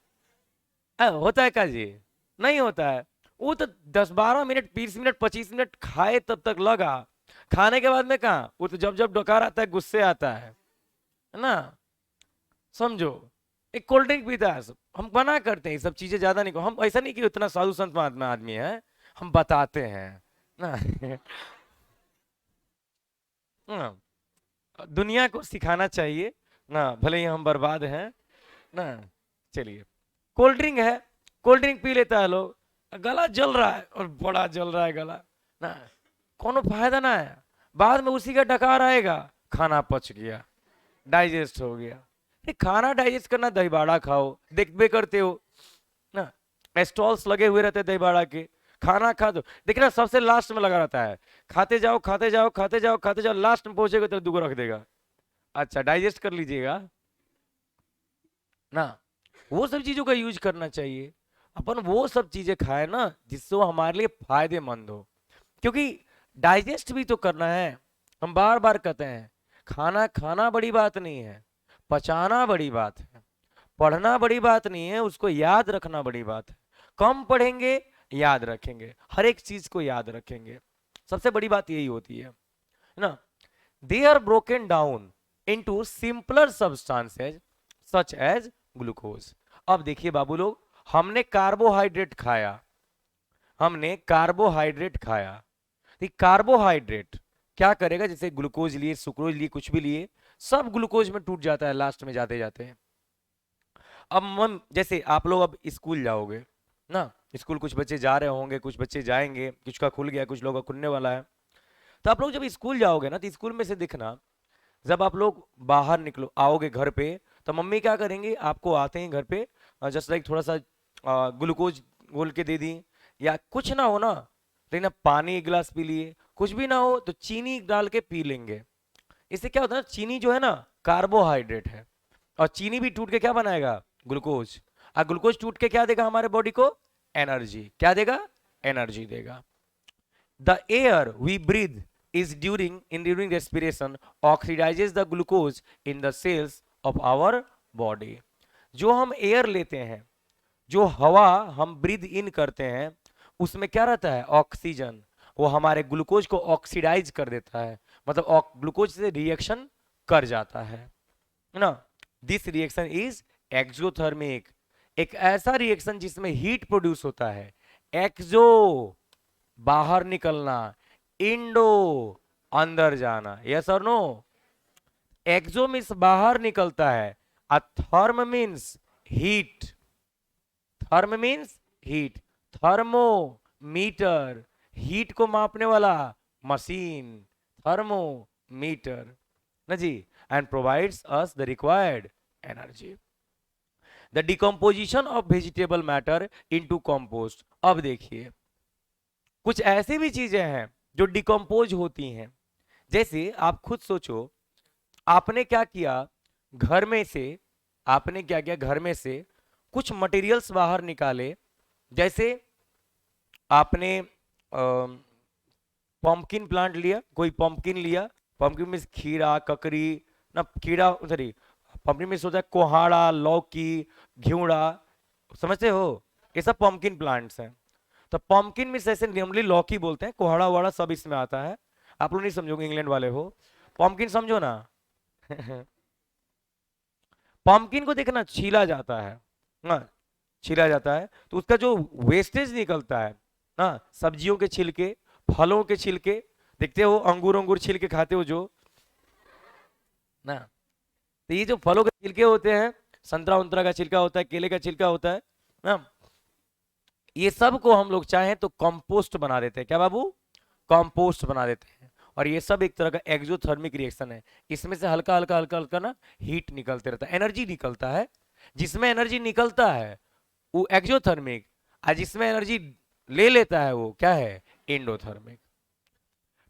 होता है का जी? नहीं होता है। वो तो 10-12 मिनट, 20 मिनट, 25 मिनट खाए तब तक लगा। खाने के बाद में कहा, वो तो जब जब डकार आता है गुस्से आता है ना? समझो, एक कोल्ड ड्रिंक पीता है सब, हम मना करते हैं ये सब चीजें ज्यादा नहीं, हम ऐसा नहीं कि उतना साधु संत महात्मा आदमी है, हम बताते हैं ना। ना, दुनिया को सिखाना चाहिए ना, भले ही हम बर्बाद हैं ना। चलिए, कोल्ड ड्रिंक है, कोल्ड ड्रिंक पी लेता है लोग, गला जल रहा है और बड़ा जल रहा है गला ना, कोनो फायदा ना है। बाद में उसी का डकार आएगा, खाना पच गया, डाइजेस्ट हो गया। ये खाना डाइजेस्ट करना, दही बाड़ा खाओ, देखबे करते हो ना, स्टॉल्स लगे हुए रहते हैं दही बाड़ा के, खाना खा दो, देखना सबसे लास्ट में लगा रहता है, खाते जाओ खाते जाओ खाते जाओ खाते जाओ, लास्ट में पहुंचेगा तो दुगो रख देगा। अच्छा, डाइजेस्ट कर लीजिएगा ना। वो सब चीजों का यूज करना चाहिए, अपन वो सब चीजें खाए ना जिससे वो हमारे लिए फायदेमंद हो, क्योंकि डाइजेस्ट भी तो करना है। हम बार बार कहते हैं, खाना खाना बड़ी बात नहीं है, पचाना बड़ी बात है, पढ़ना बड़ी बात नहीं है, उसको याद रखना बड़ी बात है। कम पढ़ेंगे, याद रखेंगे, हर एक चीज को याद रखेंगे, सबसे बड़ी बात यही होती है ना। They are broken down into simpler substances such as glucose. अब देखिए बाबू लोग, हमने कार्बोहाइड्रेट खाया, हमने कार्बोहाइड्रेट खाया, तो कार्बोहाइड्रेट क्या करेगा, जैसे ग्लूकोज लिए, सुक्रोज लिए, कुछ भी लिए, सब ग्लूकोज में टूट जाता है लास्ट में जाते जाते। अब मन, जैसे आप लोग अब स्कूल जाओगे ना, स्कूल कुछ बच्चे जा रहे होंगे, कुछ बच्चे जाएंगे, कुछ का खुल गया, कुछ लोग का खुलने वाला है। तो आप लोग जब स्कूल जाओगे ना, तो स्कूल में से दिखना, जब आप लोग बाहर निकलो, आओगे घर पे, तो मम्मी क्या करेंगे, आपको आते हैं घर पे जस्ट लाइक थोड़ा सा ग्लूकोज घोल के दे दी, या कुछ ना हो ना, लेकिन आप पानी एक गिलास पी लिए, कुछ भी ना हो तो चीनी डाल के पी लेंगे। इससे क्या होता है, चीनी जो है ना कार्बोहाइड्रेट है, और चीनी भी टूट के क्या बनाएगा, ग्लूकोज। और ग्लूकोज टूट के क्या देगा हमारे बॉडी को, एनर्जी। क्या देगा, एनर्जी देगा। The air we breathe is during respiration oxidizes the glucose in the cells of our body। जो हम एयर लेते हैं, जो हवा हम ब्रीद इन करते हैं, उसमें क्या रहता है, ऑक्सीजन, वो हमारे ग्लूकोज को ऑक्सीडाइज कर देता है, मतलब ग्लूकोज से रिएक्शन कर जाता है ना। दिस रिएक्शन इज एक्सोथर्मिक, एक ऐसा रिएक्शन जिसमें हीट प्रोड्यूस होता है। एक्सो बाहर निकलना, इंडो अंदर जाना, यस और नो। एक्सो मीन्स बाहर निकलता है, और therm means heat, therm means heat, thermometer heat को मापने वाला मशीन, थर्मोमीटर ना जी, and provides us the required energy. The decomposition of vegetable matter into compost. अब देखिए, कुछ ऐसी भी चीजें हैं जो डिकम्पोज होती हैं, जैसे आप खुद सोचो, आपने क्या किया घर में से, आपने क्या किया घर में से कुछ मटेरियल्स बाहर निकाले, जैसे आपने पंपकिन प्लांट लिया, कोई पंपकिन लिया, पंपकिन में खीरा, ककड़ी ना, खीरा सॉरी, पंपकिन में सोचा कोहाड़ा, लौकी, घिउड़ा, समझते हो, ये सब पंपकिन प्लांट्स हैं। तो पंपकिन में ऐसे नॉर्मली लौकी बोलते हैं, कोहड़ा वहाड़ा सब इसमें आता है, आप लोग नहीं समझोगे, इंग्लैंड वाले हो, पंपकिन समझो ना। पंपकिन को देखना छीला जाता है ना, छीला जाता है तो उसका जो वेस्टेज निकलता है ना, सब्जियों के छिलके, फलों के छिलके, देखते हो अंगूर अंगूर छिलके खाते हो जो ना, तो ये जो फलों के छिलके होते हैं, संतरा उंतरा का छिलका होता है, केले का छिलका होता है ना, ये सब को हम लोग चाहें तो कंपोस्ट बना देते हैं। क्या बाबू, कंपोस्ट बना देते हैं। और ये सब एक तरह का एक्सोथर्मिक रिएक्शन है। इसमें से हल्का हल्का हल्का हल्का ना हीट निकलते रहता है, एनर्जी निकलता है। जिसमें एनर्जी निकलता है वो एक्सोथर्मिक, और जिसमें एनर्जी ले लेता है वो क्या है, एंडोथर्मिक।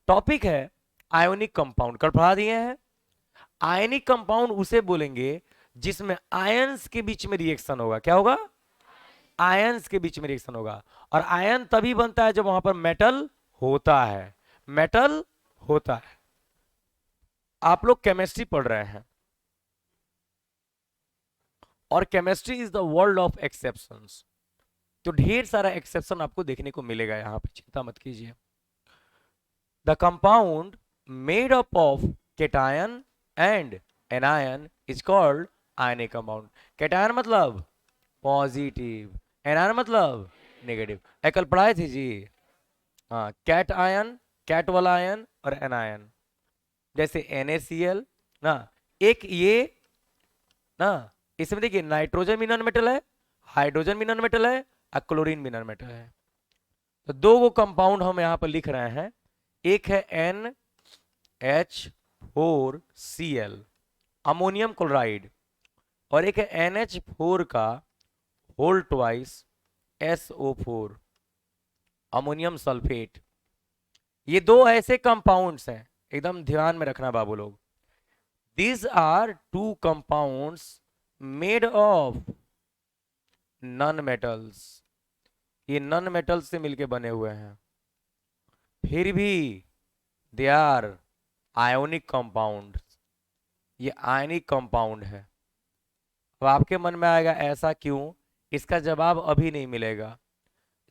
टॉपिक है आयोनिक कंपाउंड, कल पढ़ा दिए हैं। आयनिक कंपाउंड उसे बोलेंगे जिसमें आयंस के बीच में रिएक्शन होगा। क्या होगा, आयंस के बीच में रिएक्शन होगा। और आयन तभी बनता है जब वहां पर मेटल होता है, मेटल होता है। आप लोग केमिस्ट्री पढ़ रहे हैं और chemistry is the world of exceptions, तो ढेर सारा एक्सेप्शन आपको देखने को मिलेगा यहां पे, चिंता मत कीजिए। The compound made up of cation and anion is called ionic compound. Cation मतलब पॉजिटिव, एनायन मतलब नेगेटिव। कल पढ़ाए थे जी। हाँ, कैट आयन, कैट वाला आयन और एनायन, जैसे NaCl ना, एक ये ना, इसमें देखिए नाइट्रोजन भी नॉन मेटल है, हाइड्रोजन भी नॉन मेटल है और क्लोरीन भी नॉन मेटल है। तो दो वो कंपाउंड हम यहां पर लिख रहे हैं, एक है NH4Cl अमोनियम क्लोराइड, और एक है NH4 का whole twice SO4 ammonium sulphate. ये दो ऐसे कंपाउंड्स हैं, एकदम ध्यान में रखना बाबू लोग। These are two compounds made of non metals, ये नॉन मेटल्स से मिलके बने हुए हैं, फिर भी दे आर आयोनिक कंपाउंड, ये आयनिक कंपाउंड है। अब आपके मन में आएगा ऐसा क्यों, इसका जवाब अभी नहीं मिलेगा,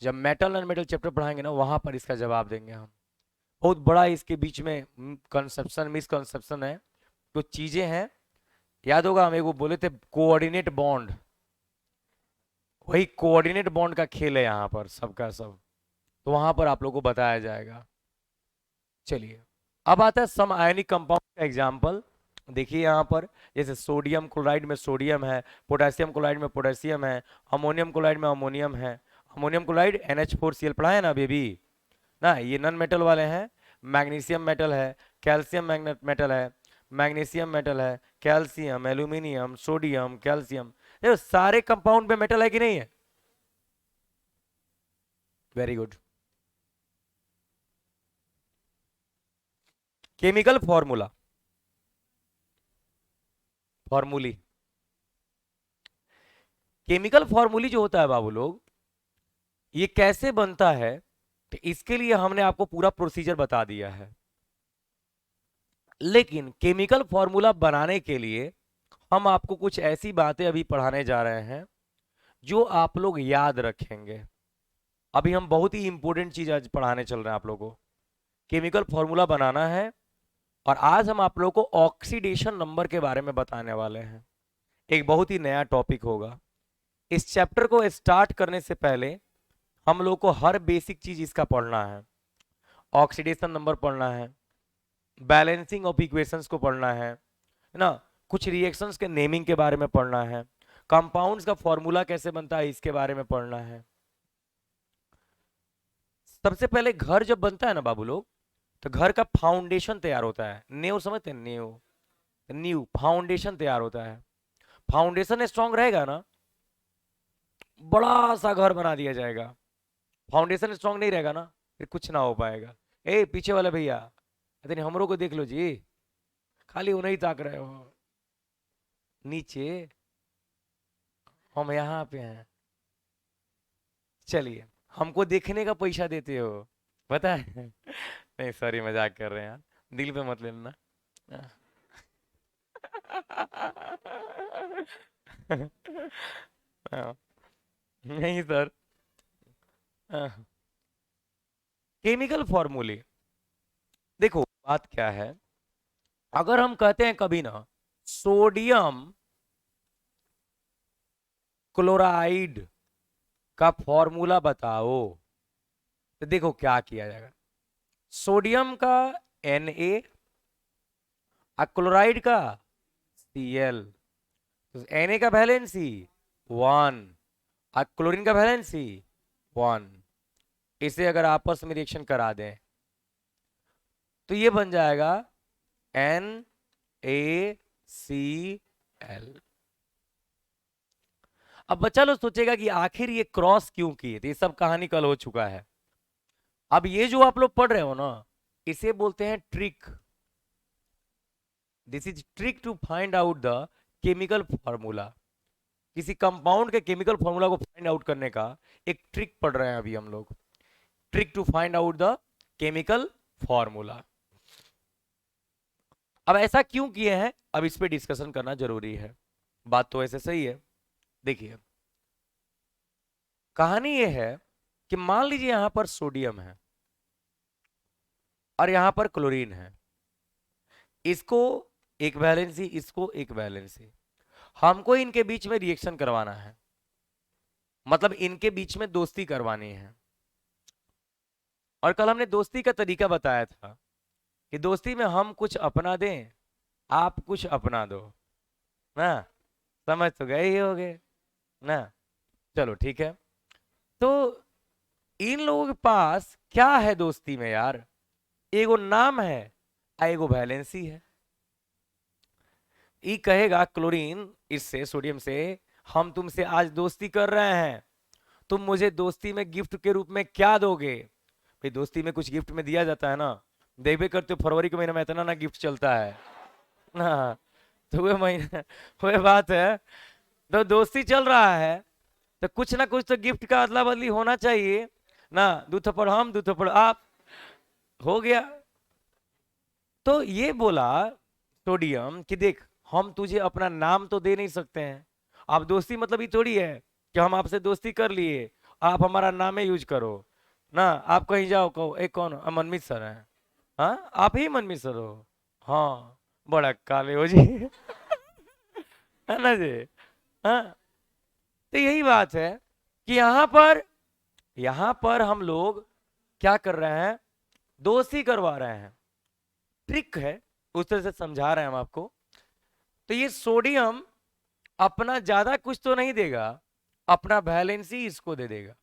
जब मेटल नॉन मेटल चैप्टर पढ़ाएंगे ना वहां पर इसका जवाब देंगे हम। बहुत बड़ा इसके बीच में कंसेप्शन मिसकंसेप्शन है, तो चीजें हैं। याद होगा हम एक वो बोले थे कोऑर्डिनेट बॉन्ड, वही कोऑर्डिनेट बॉन्ड का खेल है यहाँ पर सबका सब, तो वहां पर आप लोगों को बताया जाएगा। चलिए, अब आता है सम आयनिक कंपाउंड का एग्जांपल। देखिए यहाँ पर, जैसे सोडियम क्लोराइड में सोडियम है, पोटेशियम क्लोराइड में पोटेशियम है, अमोनियम क्लोराइड में अमोनियम है। अमोनियम क्लोराइड NH4Cl पढ़ा है ना अभी भी ना, ये नॉन मेटल वाले हैं। मैग्नीशियम मेटल है, कैल्शियम मैग्नेट मेटल है, मैग्नीशियम मेटल है, कैल्शियम, एल्यूमिनियम, सोडियम, कैल्शियम, देखो सारे कंपाउंड में मेटल है कि नहीं है। Very good. Chemical formula, formulae, chemical formulae जो होता है बाबू लोग, ये कैसे बनता है, तो इसके लिए हमने आपको पूरा प्रोसीजर बता दिया है। लेकिन केमिकल फॉर्मूला बनाने के लिए हम आपको कुछ ऐसी बातें अभी पढ़ाने जा रहे हैं जो आप लोग याद रखेंगे। अभी हम बहुत ही इंपॉर्टेंट चीज आज पढ़ाने चल रहे हैं आप लोगों को, केमिकल फॉर्मूला बनाना है। और आज हम आप लोगों को ऑक्सीडेशन नंबर के बारे में बताने वाले हैं, एक बहुत ही नया टॉपिक होगा। इस चैप्टर को स्टार्ट करने से पहले हम लोग को हर बेसिक चीज इसका पढ़ना है। ऑक्सीडेशन नंबर पढ़ना है, बैलेंसिंग ऑफ इक्वेशंस को पढ़ना है ना, कुछ रिएक्शंस के नेमिंग के बारे में पढ़ना है, कंपाउंड्स का फॉर्मूला कैसे बनता है इसके बारे में पढ़ना है। सबसे पहले घर जब बनता है ना बाबू लोग, तो घर का फाउंडेशन तैयार होता है, नींव समझते हैं, नींव, नींव फाउंडेशन तैयार होता है। फाउंडेशन स्ट्रांग रहेगा ना, बड़ा सा घर बना दिया जाएगा। फाउंडेशन स्ट्रांग नहीं रहेगा ना, फिर कुछ ना हो पाएगा। ए पीछे वाले भैया, इतने हमरों को देख लो जी, खाली उन्हें ही ताक रहे हो, नीचे हम यहाँ पे हैं। चलिए, हमको देखने का पैसा देते हो, पता है। नहीं सॉरी, मजाक कर रहे हैं यार, दिल पे मत लेना। हाँ, नहीं सर। केमिकल फॉर्मूले, देखो बात क्या है, अगर हम कहते हैं कभी ना सोडियम क्लोराइड का फॉर्मूला बताओ, तो देखो क्या किया जाएगा। सोडियम का Na और क्लोराइड का Cl, तो Na का वैलेंसी 1 और क्लोरीन का वैलेंसी 1। इसे अगर आपस में रिएक्शन करा दें तो ये बन जाएगा NaCl। अब बच्चा लोग सोचेगा कि आखिर ये क्रॉस क्यों किए, तो ये सब कहानी कल हो चुका है। अब ये जो आप लोग पढ़ रहे हो ना, इसे बोलते हैं trick. This is trick to find out the chemical formula. किसी कंपाउंड के केमिकल फॉर्मूला को फाइंड आउट करने का एक ट्रिक पढ़ रहे हैं अभी हम लोग। Trick to find out the chemical formula. अब ऐसा क्यों किए हैं, अब इस पे डिस्कशन करना जरूरी है। बात तो ऐसे सही है। देखिए कहानी ये है कि मान लीजिए यहां पर सोडियम है और यहां पर क्लोरीन है। इसको एक वैलेंसी, इसको एक वैलेंसी। हमको इनके बीच में रिएक्शन करवाना है, मतलब इनके बीच में दोस्ती करवानी है। और कल हमने दोस्ती का तरीका बताया था कि दोस्ती में हम कुछ अपना दें, आप कुछ अपना दो ना। समझ तो गए ही होगे ना। चलो ठीक है। तो इन लोगों के पास क्या है दोस्ती में यार? एगो नाम है, एगो वैलेंसी है। ई कहेगा क्लोरीन इससे, सोडियम से, हम तुमसे आज दोस्ती कर रहे हैं, तुम मुझे दोस्ती में गिफ्ट के रूप में क्या दोगे? भाई दोस्ती में कुछ गिफ्ट में दिया जाता है ना। देखते करते हो फरवरी के महीने में इतना ना गिफ्ट चलता है ना। तो वह महीना वह बात है। तो दोस्ती चल रहा है तो कुछ ना कुछ तो गिफ्ट का अदला बदली होना चाहिए ना। दो थप्पड़ हम, दो थप्पड़ आप, हो गया। तो ये बोला सोडियम कि देख, हम तुझे अपना नाम तो दे नहीं सकते हैं। आप दोस्ती मतलब ये थोड़ी है कि हम आपसे दोस्ती कर लिए, आप हमारा नाम ही यूज करो ना। आप कहीं जाओ कहो एक कौन मनमीत सर है, हाँ आप ही मनमीत सर हो, हाँ बड़ा काले हो जी है ना जी। हाँ, तो यही बात है कि यहां पर हम लोग क्या कर रहे हैं, दोस्ती करवा रहे हैं। ट्रिक है, उस तरह से समझा रहे हैं हम आपको। तो ये सोडियम अपना ज्यादा कुछ तो नहीं देगा, अपना वैलेंसी इसको दे देगा।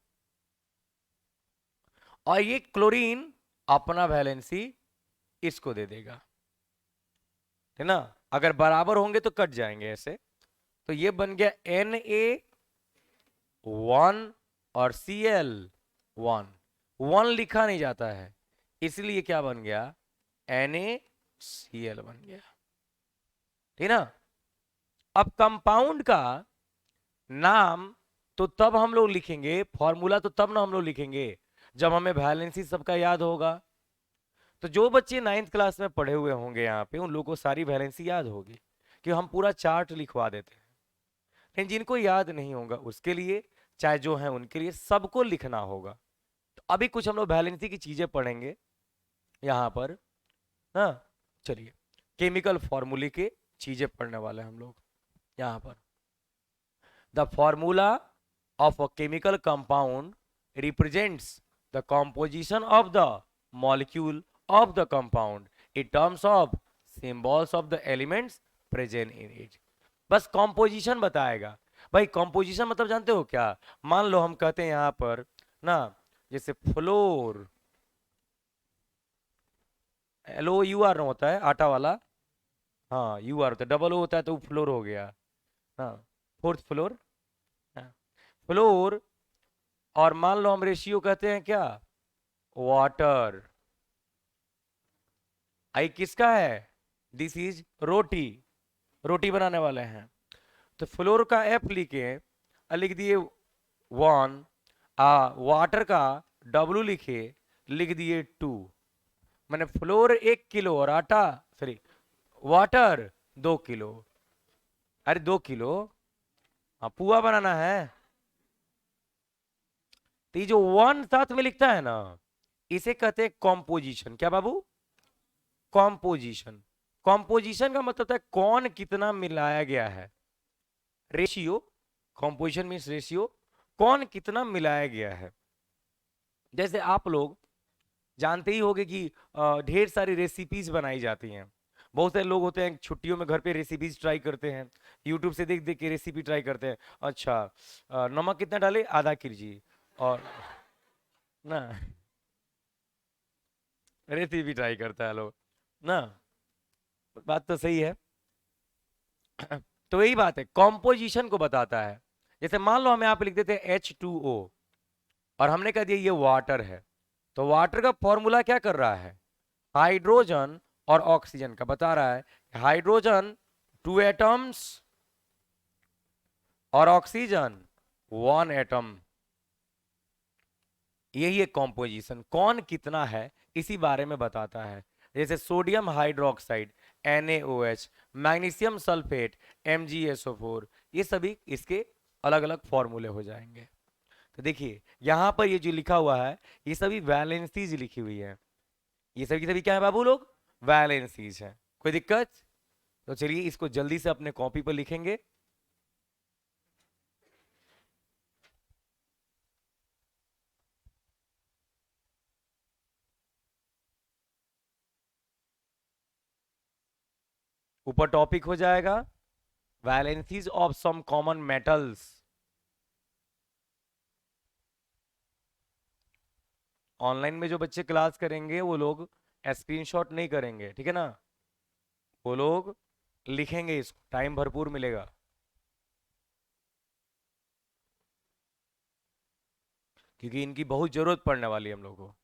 और ये क्लोरीन अपना वैलेंसी इसको दे देगा, है ना। अगर बराबर होंगे तो कट जाएंगे ऐसे। तो ये बन गया Na1 और Cl1। 1 लिखा नहीं जाता है, इसलिए क्या बन गया, NaCl बन गया, ठीक ना। अब कंपाउंड का नाम तो तब हम लोग लिखेंगे, फॉर्मूला तो तब ना हम लोग लिखेंगे जब हमें वैलेंसी सबका याद होगा। तो जो बच्चे 9th क्लास में पढ़े हुए होंगे यहाँ पे, उन लोगों को सारी वैलेंसी याद होगी कि हम पूरा चार्ट लिखवा देते हैं। लेकिन जिनको याद नहीं होगा उसके लिए, चाहे जो है उनके लिए, सबको लिखना होगा। तो अभी कुछ हम लोग वैलेंसी की चीजें पढ़ेंगे यहाँ पर। हाँ चलिए, केमिकल फॉर्मूले के चीजें पढ़ने वाले हैं हम लोग यहाँ पर। The formula of a chemical compound represents the composition of the molecule of the compound in terms of symbols of the elements present in it। बस composition बताएगा। भाई composition मतलब जानते हो क्या? मान लो हम कहते हैं यहां पर ना, जैसे फ्लोर, LOUR होता है आटा वाला, हाँ UR होता है, डबल O होता है तो फ्लोर हो गया। हाँ, फोर्थ फ्लोर, फ्लोर। और मान लो हम रेशियो कहते हैं क्या, वाटर। आई किसका है, दिस इज रोटी, रोटी बनाने वाले हैं। तो फ्लोर का F लिखे, लिख दिए 1, वाटर का W लिखे, लिख दिए 2। मैंने फ्लोर 1 किलो और आटा, सॉरी वाटर 2 किलो। अरे 2 किलो, हाँ पुआ बनाना है। तो ये जो 1 साथ में लिखता है ना, इसे कहते हैं कॉम्पोजिशन। क्या बाबू, कॉम्पोजिशन। कॉम्पोजिशन का मतलब है कौन कितना मिलाया गया है, रेशियो। कॉम्पोजिशन मीन्स रेशियो, कौन कितना मिलाया गया है। जैसे आप लोग जानते ही होंगे कि ढेर सारी रेसिपीज बनाई जाती हैं। बहुत सारे लोग होते हैं छुट्टियों में घर पे रेसिपीज ट्राई करते हैं, यूट्यूब से देख देख के रेसिपी ट्राई करते हैं। अच्छा नमक कितना डाले, आधा kg, और ना रेसिपी ट्राई करता है लोग ना। बात तो सही है। तो यही बात है, कॉम्पोजिशन को बताता है। जैसे मान लो हम यहाँ पे लिख देते हैं H2O और हमने कह दिया ये वाटर है, तो वाटर का फॉर्मूला क्या कर रहा है, हाइड्रोजन और ऑक्सीजन का बता रहा है। हाइड्रोजन 2 एटम्स और ऑक्सीजन 1 एटम। यही है कॉम्पोजिशन, कौन कितना है इसी बारे में बताता है। जैसे sodium hydroxide NaOH, magnesium sulphate MgSO4, ये सभी इसके अलग अलग फॉर्मूले हो जाएंगे। तो देखिए यहां पर ये जो लिखा हुआ है ये सभी वैलेंसीज लिखी हुई है। ये सभी की सभी क्या है बाबू लोग, वैलेंसीज है। कोई दिक्कत? तो चलिए इसको जल्दी से अपने कॉपी पर लिखेंगे। ऊपर टॉपिक हो जाएगा valencies of some common metals. Online में जो बच्चे क्लास करेंगे वो लोग स्क्रीनशॉट नहीं करेंगे, ठीक है ना, वो लोग लिखेंगे, इसको टाइम भरपूर मिलेगा। क्योंकि इनकी बहुत जरूरत पड़ने वाली है हम लोग को।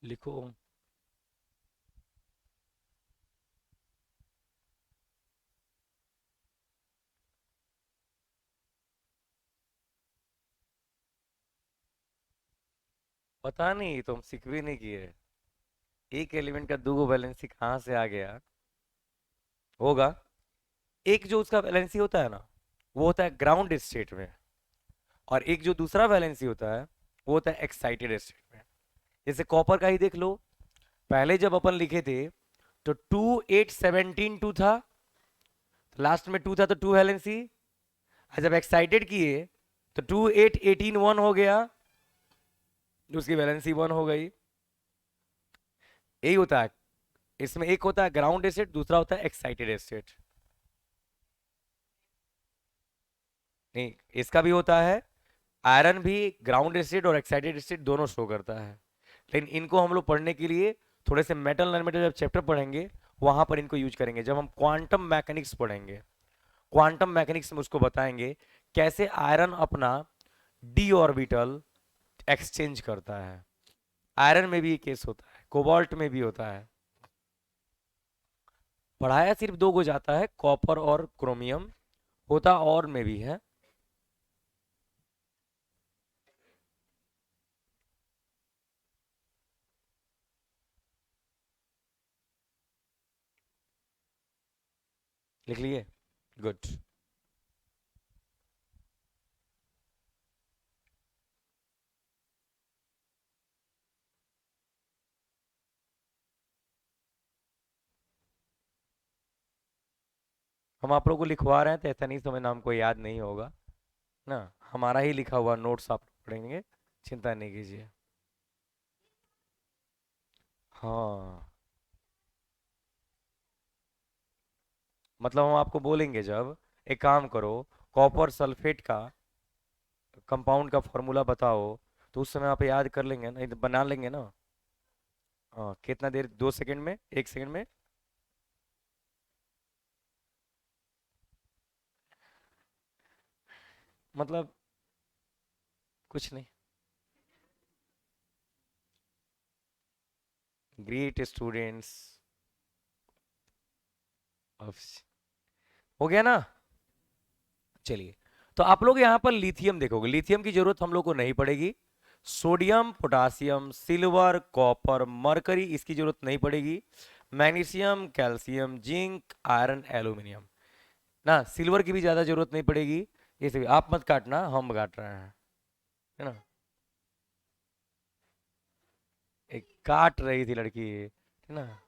लिखो। पता नहीं, तुम सीख भी नहीं किए। एक एलिमेंट का दो वैलेंसी कहाँ से आ गया होगा। एक जो उसका वैलेंसी होता है ना, वो होता है ग्राउंड स्टेट में, और एक जो दूसरा वैलेंसी होता है वो होता है एक्साइटेड स्टेट में। जैसे कॉपर का ही देख लो, पहले जब अपन लिखे थे तो 2 8 17 2 था, लास्ट में 2 था तो 2 वैलेंसी। और जब एक्साइटेड किए तो 2 8 18 1 हो गया, उसकी वैलेंसी 1 हो गई। यही होता है, इसमें एक होता है ग्राउंड स्टेट, दूसरा होता है एक्साइटेड स्टेट। नहीं, इसका भी होता है, आयरन भी ग्राउंड स्टेट और एक्साइटेड स्टेट दोनों शो करता है। लेकिन इनको हम लोग पढ़ने के लिए थोड़े से मेटल नॉन मेटल जब चैप्टर पढ़ेंगे वहां पर इनको यूज करेंगे, जब हम क्वांटम मैकेनिक्स पढ़ेंगे। क्वांटम मैकेनिक्स में उसको बताएंगे कैसे आयरन अपना डी ऑर्बिटल एक्सचेंज करता है। आयरन में भी ये केस होता है, कोबाल्ट में भी होता है। पढ़ाया सिर्फ दो को जाता है, कॉपर और क्रोमियम, होता और में भी है। लिख लिए? गुड। हम आप लोगों को लिखवा रहे हैं तो ऐसा नहीं समझना हमको याद नहीं होगा ना, हमारा ही लिखा हुआ नोट्स आप लोग पढ़ेंगे, चिंता नहीं कीजिए। हाँ, मतलब हम आपको बोलेंगे जब, एक काम करो, कॉपर सल्फेट का कंपाउंड का फॉर्मूला बताओ, तो उस समय आप याद कर लेंगे ना, बना लेंगे ना। हाँ, कितना देर, 2 सेकंड में, 1 सेकंड में। मतलब कुछ नहीं। ग्रेट स्टूडेंट्स ऑफ, हो गया ना। चलिए, तो आप लोग यहाँ पर लिथियम देखोगे, लिथियम की जरूरत हम लोग को नहीं पड़ेगी। Sodium potassium silver copper mercury इसकी जरूरत नहीं पड़ेगी। Magnesium, calcium, zinc, iron, aluminium. ना सिल्वर की भी ज्यादा जरूरत नहीं पड़ेगी। ये सभी आप मत काटना, हम काट रहे हैं, है ना। एक काट रही थी लड़की, है ना।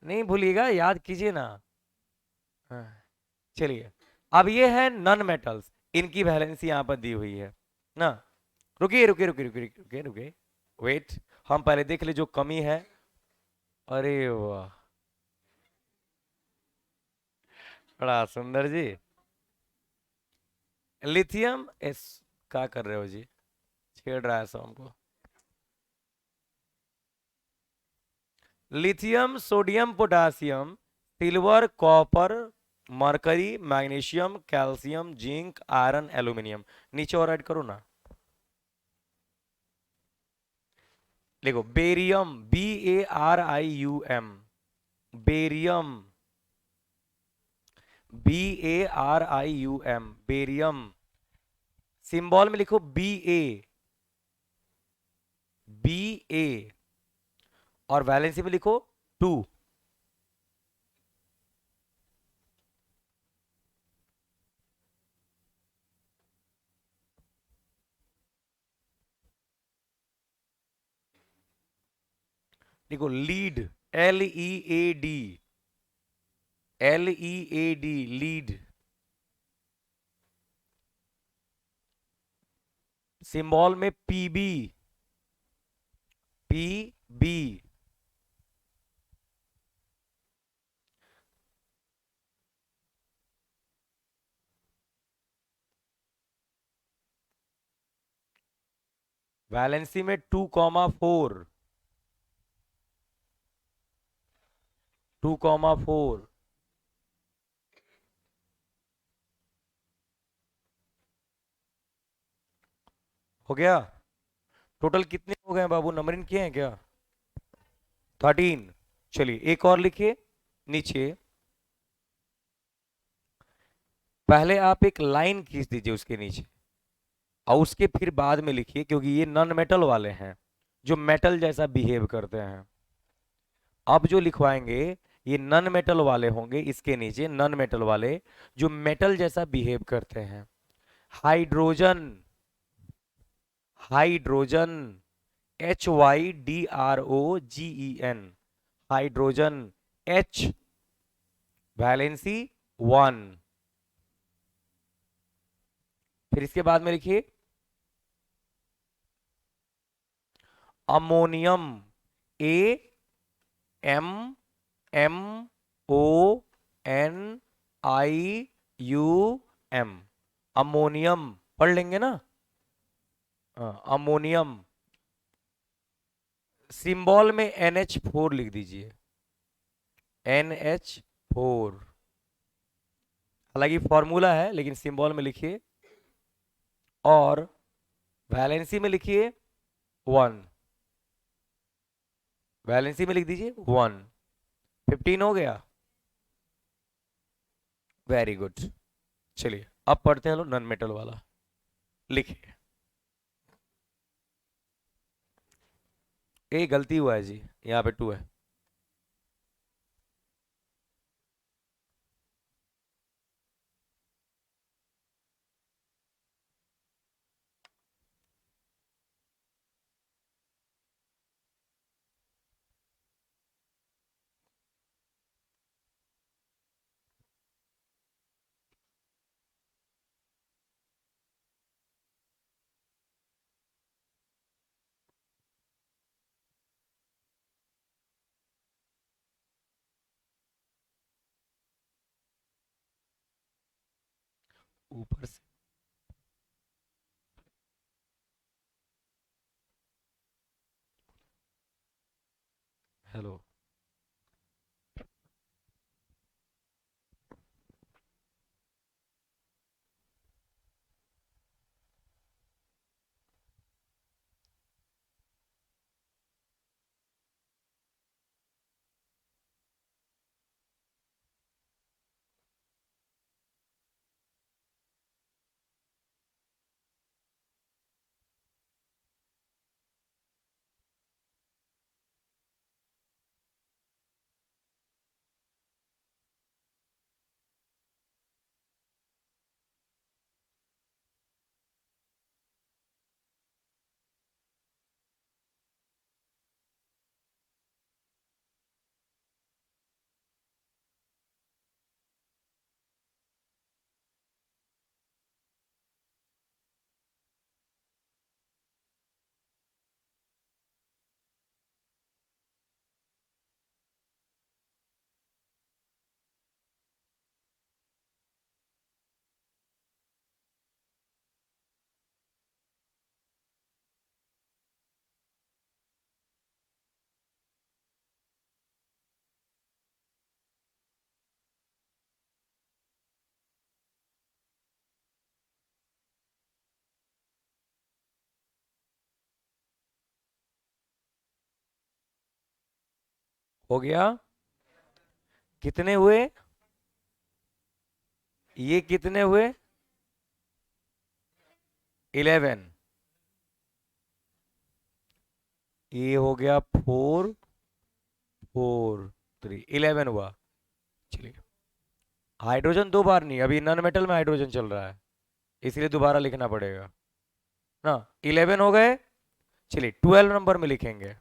नहीं भूलिएगा, याद कीजिए ना। हाँ, चलिए। अब ये है नन मेटल्स, इनकी वैलेंसी यहाँ पर दी हुई है ना। रुकिए रुकिए रुकिए रुकिए रुकिए रुकिए, वेट। हम पहले देख ले जो कमी है। अरे वाह, बड़ा सुंदर जी। लिथियम इस, क्या कर रहे हो जी, छेड़ रहा है सब हमको। Lithium, sodium, potassium, silver, copper, mercury, magnesium, calcium, zinc, iron, aluminium. नीचे और ऐड करो ना। देखो barium, BARIUM, barium, BARIUM, barium. Symbol में लिखो BA, और वैलेंसी में लिखो 2। देखो lead, LEAD, LEAD, lead. Symbol में PB। वैलेंसी में 2,4, 2,4। हो गया। टोटल कितने हो गए बाबू, नंबरिंग किए हैं क्या? 13। चलिए एक और लिखिए नीचे। पहले आप एक लाइन खींच दीजिए उसके नीचे, और उसके फिर बाद में लिखिए, क्योंकि ये नॉन मेटल वाले हैं जो मेटल जैसा बिहेव करते हैं। अब जो लिखवाएंगे ये नॉन मेटल वाले होंगे, इसके नीचे नॉन मेटल वाले जो मेटल जैसा बिहेव करते हैं। Hydrogen, hydrogen, HYDROGEN, hydrogen. H, valency 1। फिर इसके बाद में लिखिए अमोनियम, AMMONIUM, अमोनियम। पढ़ लेंगे ना। अमोनियम। सिंबल में NH4 लिख दीजिए, NH4। हालांकि फॉर्मूला है लेकिन सिंबल में लिखिए, और वैलेंसी में लिखिए 1। वैलेंसी में लिख दीजिए 1। 15 हो गया। Very good. चलिए अब पढ़ते हैं लोग नॉन मेटल वाला। लिखिए। ये गलती हुआ है जी, यहाँ पे 2 है। ऊपर से। हेलो। हो गया। कितने हुए? ये कितने हुए? 11। ये हो गया 4 4 3, 11 हुआ। चलिए, हाइड्रोजन दो बार नहीं, अभी नॉन मेटल में हाइड्रोजन चल रहा है, इसलिए दोबारा लिखना पड़ेगा ना। 11 हो गए। चलिए 12 नंबर में लिखेंगे।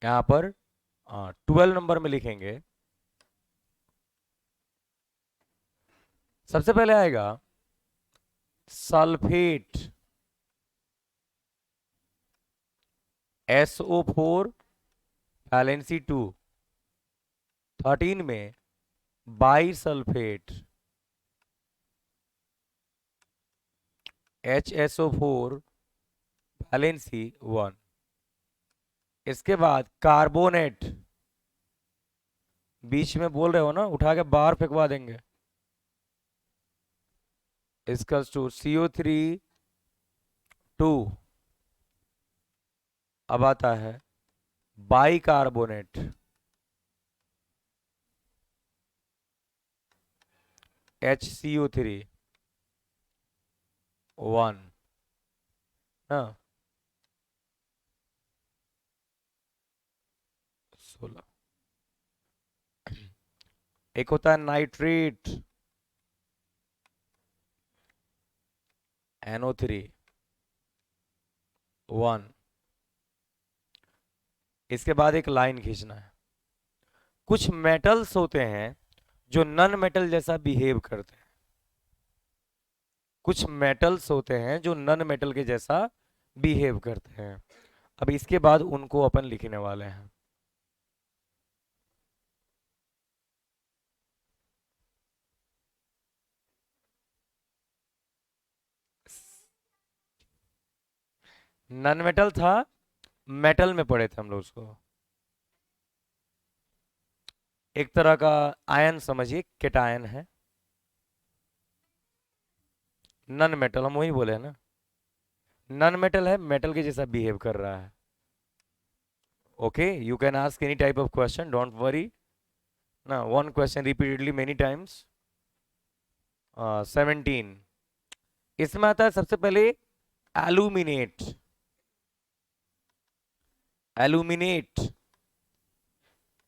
यहां पर 12 नंबर में लिखेंगे। सबसे पहले आएगा सल्फेट, SO4 वैलेंसी 2। 13 में बाई सल्फेट, HSO4 वैलेंसी 1। इसके बाद कार्बोनेट, बीच में बोल रहे हो ना, उठा के बाहर फेंकवा देंगे। इसका टू CO3 2। अब आता है बाई कार्बोनेट, HCO3 1 ना। 16। एक होता है नाइट्रेट, NO3 1। इसके बाद एक लाइन खींचना है। कुछ मेटल्स होते हैं जो नन मेटल जैसा बिहेव करते हैं। कुछ मेटल्स होते हैं जो नन मेटल के जैसा बिहेव करते हैं। अब इसके बाद उनको अपन लिखने वाले हैं। नन मेटल था, मेटल में पढ़े थे हम लोग उसको। एक तरह का आयन समझिए, केटायन है। नन मेटल हम वही बोले हैं ना। नन मेटल है, मेटल के जैसा बिहेव कर रहा है। Okay, you can ask any type of question, don't worry ना। One question repeatedly many times. 17 इसमें आता है सबसे पहले एल्यूमिनेट। Aluminate,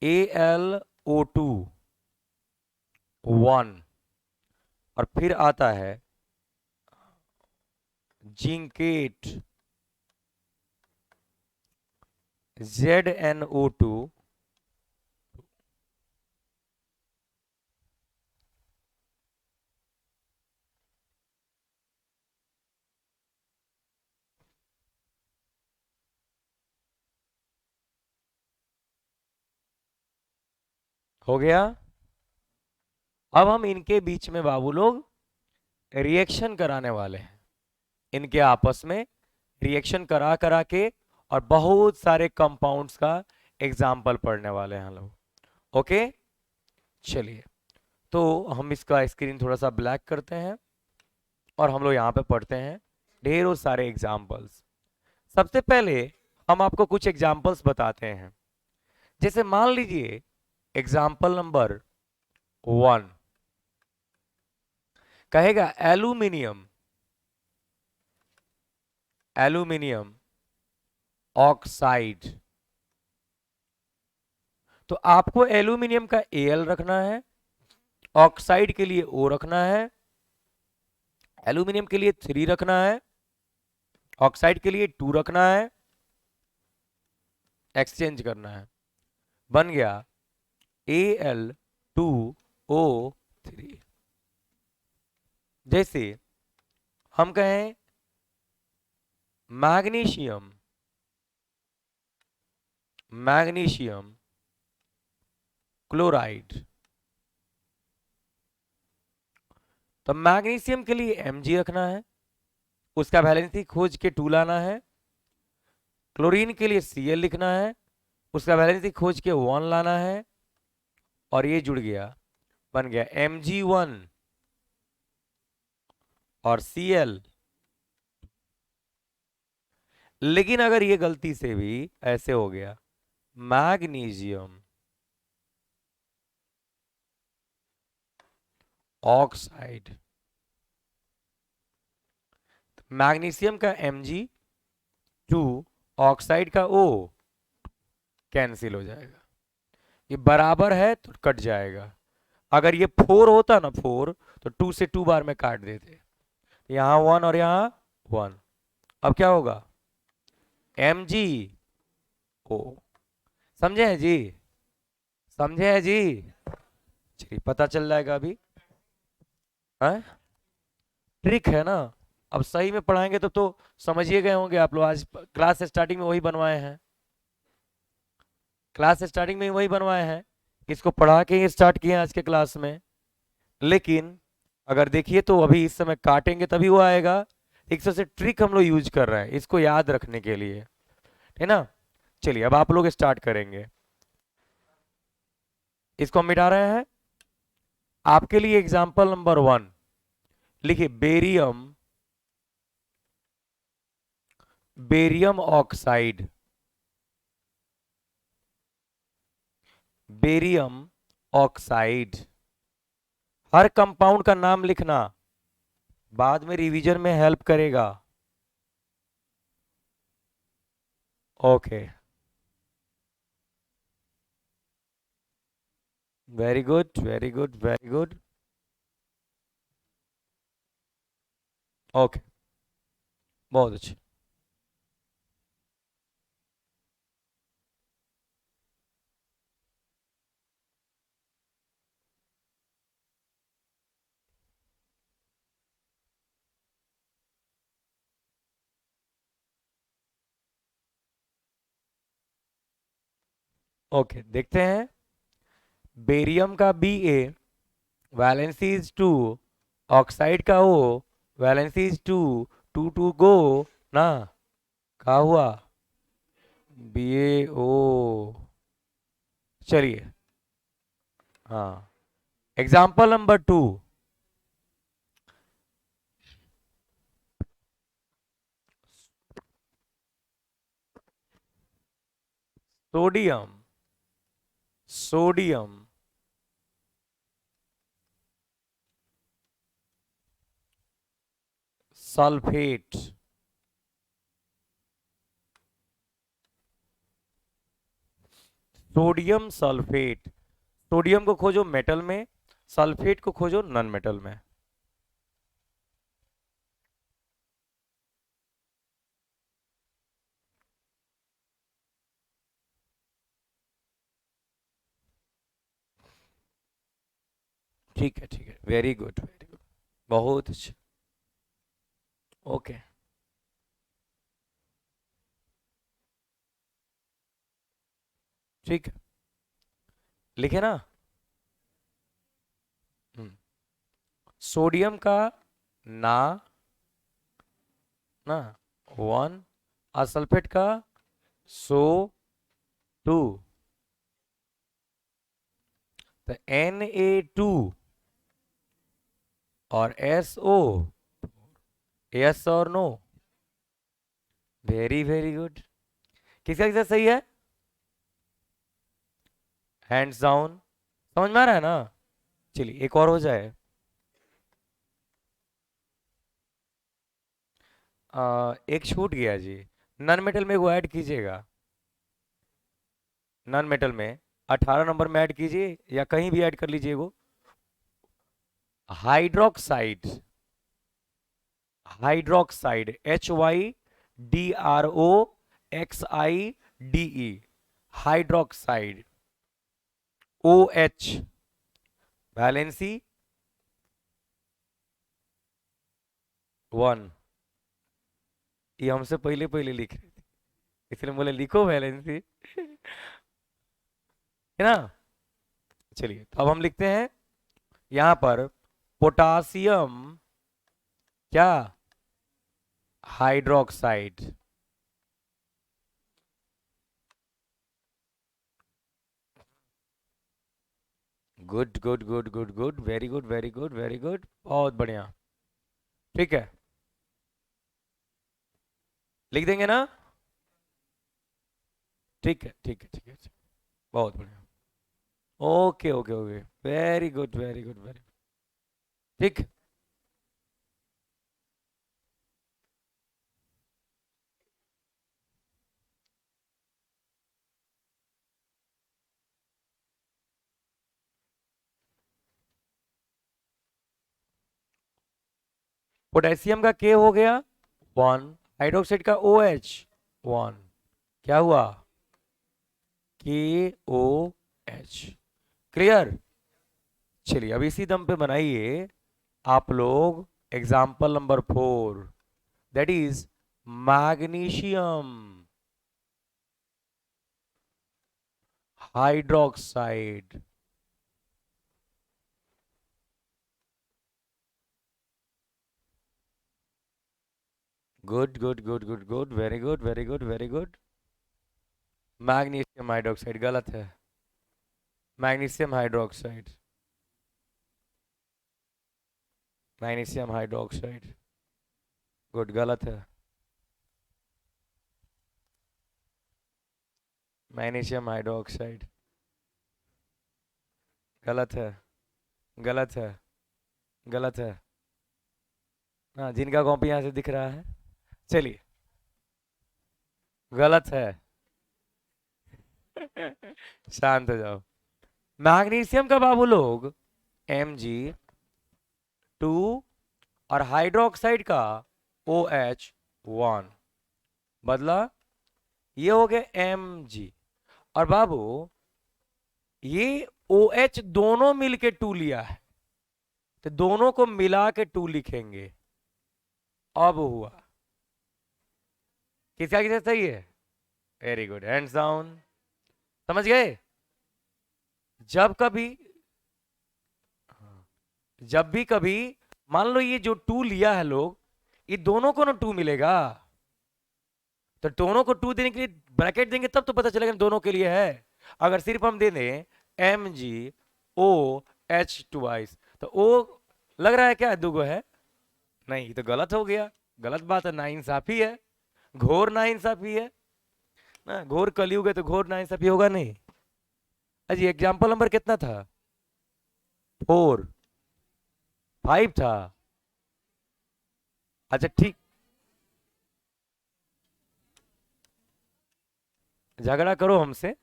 AlO2 1। और फिर आता है जिंकेट, ZnO2। हो गया। अब हम इनके बीच में बाबू लोग रिएक्शन कराने वाले हैं। इनके आपस में रिएक्शन करा करा के और बहुत सारे कंपाउंड्स का एग्जाम्पल पढ़ने वाले हैं हम लोग। ओके, चलिए तो हम इसका स्क्रीन थोड़ा सा ब्लैक करते हैं और हम लोग यहाँ पे पढ़ते हैं ढेरों सारे एग्जाम्पल्स। सबसे पहले हम आपको कुछ एग्जाम्पल्स बताते हैं। जैसे मान लीजिए एग्जाम्पल नंबर 1 कहेगा एल्यूमिनियम, एल्यूमिनियम ऑक्साइड। तो आपको एल्यूमिनियम का Al रखना है, ऑक्साइड के लिए O रखना है, एल्यूमिनियम के लिए 3 रखना है, ऑक्साइड के लिए 2 रखना है, एक्सचेंज करना है। बन गया Al2O3। जैसे हम कहें मैग्नीशियम, मैग्नीशियम क्लोराइड। तो मैग्नीशियम के लिए Mg रखना है, उसका वैलेंसी खोज के 2 लाना है। क्लोरीन के लिए Cl लिखना है, उसका वैलेंसी खोज के 1 लाना है। और ये जुड़ गया, बन गया Mg1 और Cl। लेकिन अगर ये गलती से भी ऐसे हो गया, मैग्नीशियम ऑक्साइड, मैग्नीशियम का Mg2, ऑक्साइड का O कैंसिल हो जाएगा। ये बराबर है तो कट जाएगा। अगर ये 4 होता ना 4, तो 2 से 2 बार में काट देते, यहां 1 और यहां 1। अब क्या होगा, Mg O। समझे हैं जी? समझे हैं जी? चलिए पता चल जाएगा अभी। है ट्रिक है ना। अब सही में पढ़ाएंगे तो समझिए गए होंगे आप लोग। आज क्लास स्टार्टिंग में वही बनवाए हैं, क्लास स्टार्टिंग में ही वही बनवाए हैं, इसको पढ़ा के ही स्टार्ट किए हैं आज के क्लास में। लेकिन अगर देखिए तो अभी इस समय काटेंगे तभी वो आएगा। एक सबसे ट्रिक हम लोग यूज कर रहे हैं इसको याद रखने के लिए, है ना। चलिए अब आप लोग स्टार्ट करेंगे, इसको हम मिटा रहे हैं। आपके लिए एग्जाम्पल नंबर 1 लिखिए, barium, barium oxide, barium oxide. हर कंपाउंड का नाम लिखना, बाद में रिवीजन में हेल्प करेगा। Okay, very good very good very good. Okay, बहुत अच्छे। ओके, देखते हैं। बेरियम का Ba वैलेंसी इज 2, ऑक्साइड का O वैलेंसी इज 2, 2 2 गो ना, कहा हुआ BaO। चलिए, हाँ, example number 2, sodium, sodium sulphate, sodium sulphate. Sodium को खोजो मेटल में, सल्फेट को खोजो नॉन मेटल में। ठीक है ठीक है, वेरी गुड वेरी गुड, बहुत अच्छा। ओके, ठीक है, लिखे ना। हम्म, सोडियम का ना, ना 1, और सल्फेट का SO2, तो Na2 और SO, यस और नो, वेरी वेरी गुड। किसका किसका सही है, हैंड्स डाउन। समझ में आ रहा है ना। चलिए एक और हो जाए। एक छूट गया जी, नॉन मेटल में वो ऐड कीजिएगा, नॉन मेटल में 18 नंबर में ऐड कीजिए या कहीं भी ऐड कर लीजिए वो, hydroxide, hydroxide HYDROXIDE, hydroxide. OH valency 1। ये हमसे पहले पहले लिख रहे थे, इसलिए बोले लिखो वैलेंसी, है ना। चलिए तो अब हम लिखते हैं यहां पर पोटासियम, क्या, hydroxide. Good good good good good, very good very good very good, बहुत बढ़िया। ठीक है, लिख देंगे ना। ठीक है, ठीक है, ठीक है, ठीक है। बहुत बढ़िया। Okay okay okay, very good very good very. ठीक। पोटेशियम का के हो गया 1, हाइड्रोक्साइड का ओ एच 1, क्या हुआ? के ओ एच। क्लियर? चलिए अब इसी दम पे बनाइए आप लोग example number 4, that is magnesium hydroxide. Good good good good good, very good very good very good. Magnesium hydroxide गलत है। Magnesium hydroxide, magnesium hydroxide. Good, गलत है। मैग्नीशियम हाइड्रोक्साइड गलत है, गलत है, गलत है। हाँ, जिनका कॉपी यहाँ से दिख रहा है। चलिए, गलत है। शांत हो जाओ। मैग्नीशियम का बाबू लोग Mg2, और हाइड्रोक्साइड का OH1, बदला, ये हो गया Mg। और बाबू ये OH दोनों मिलके 2 लिया है, तो दोनों को मिला के 2 लिखेंगे। अब हुआ, किसका किसका सही है? Very good, hands down. समझ गए? जब कभी, जब भी कभी मान लो ये जो 2 लिया है लोग, ये दोनों को ना 2 मिलेगा, तो दोनों को 2 देने के लिए ब्रैकेट देंगे तब तो पता चलेगा दोनों के लिए है। अगर सिर्फ हम दे दें MgOH तो ओ लग रहा है क्या दुगो है? नहीं, तो गलत हो गया। गलत बात है, नाइंसाफी है, घोर नाइंसाफी है ना। घोर कलयुग है तो घोर नाइंसाफी होगा नहीं। अजी एग्जाम्पल नंबर कितना था? 4, 5 था। अच्छा ठीक, झगड़ा करो हमसे,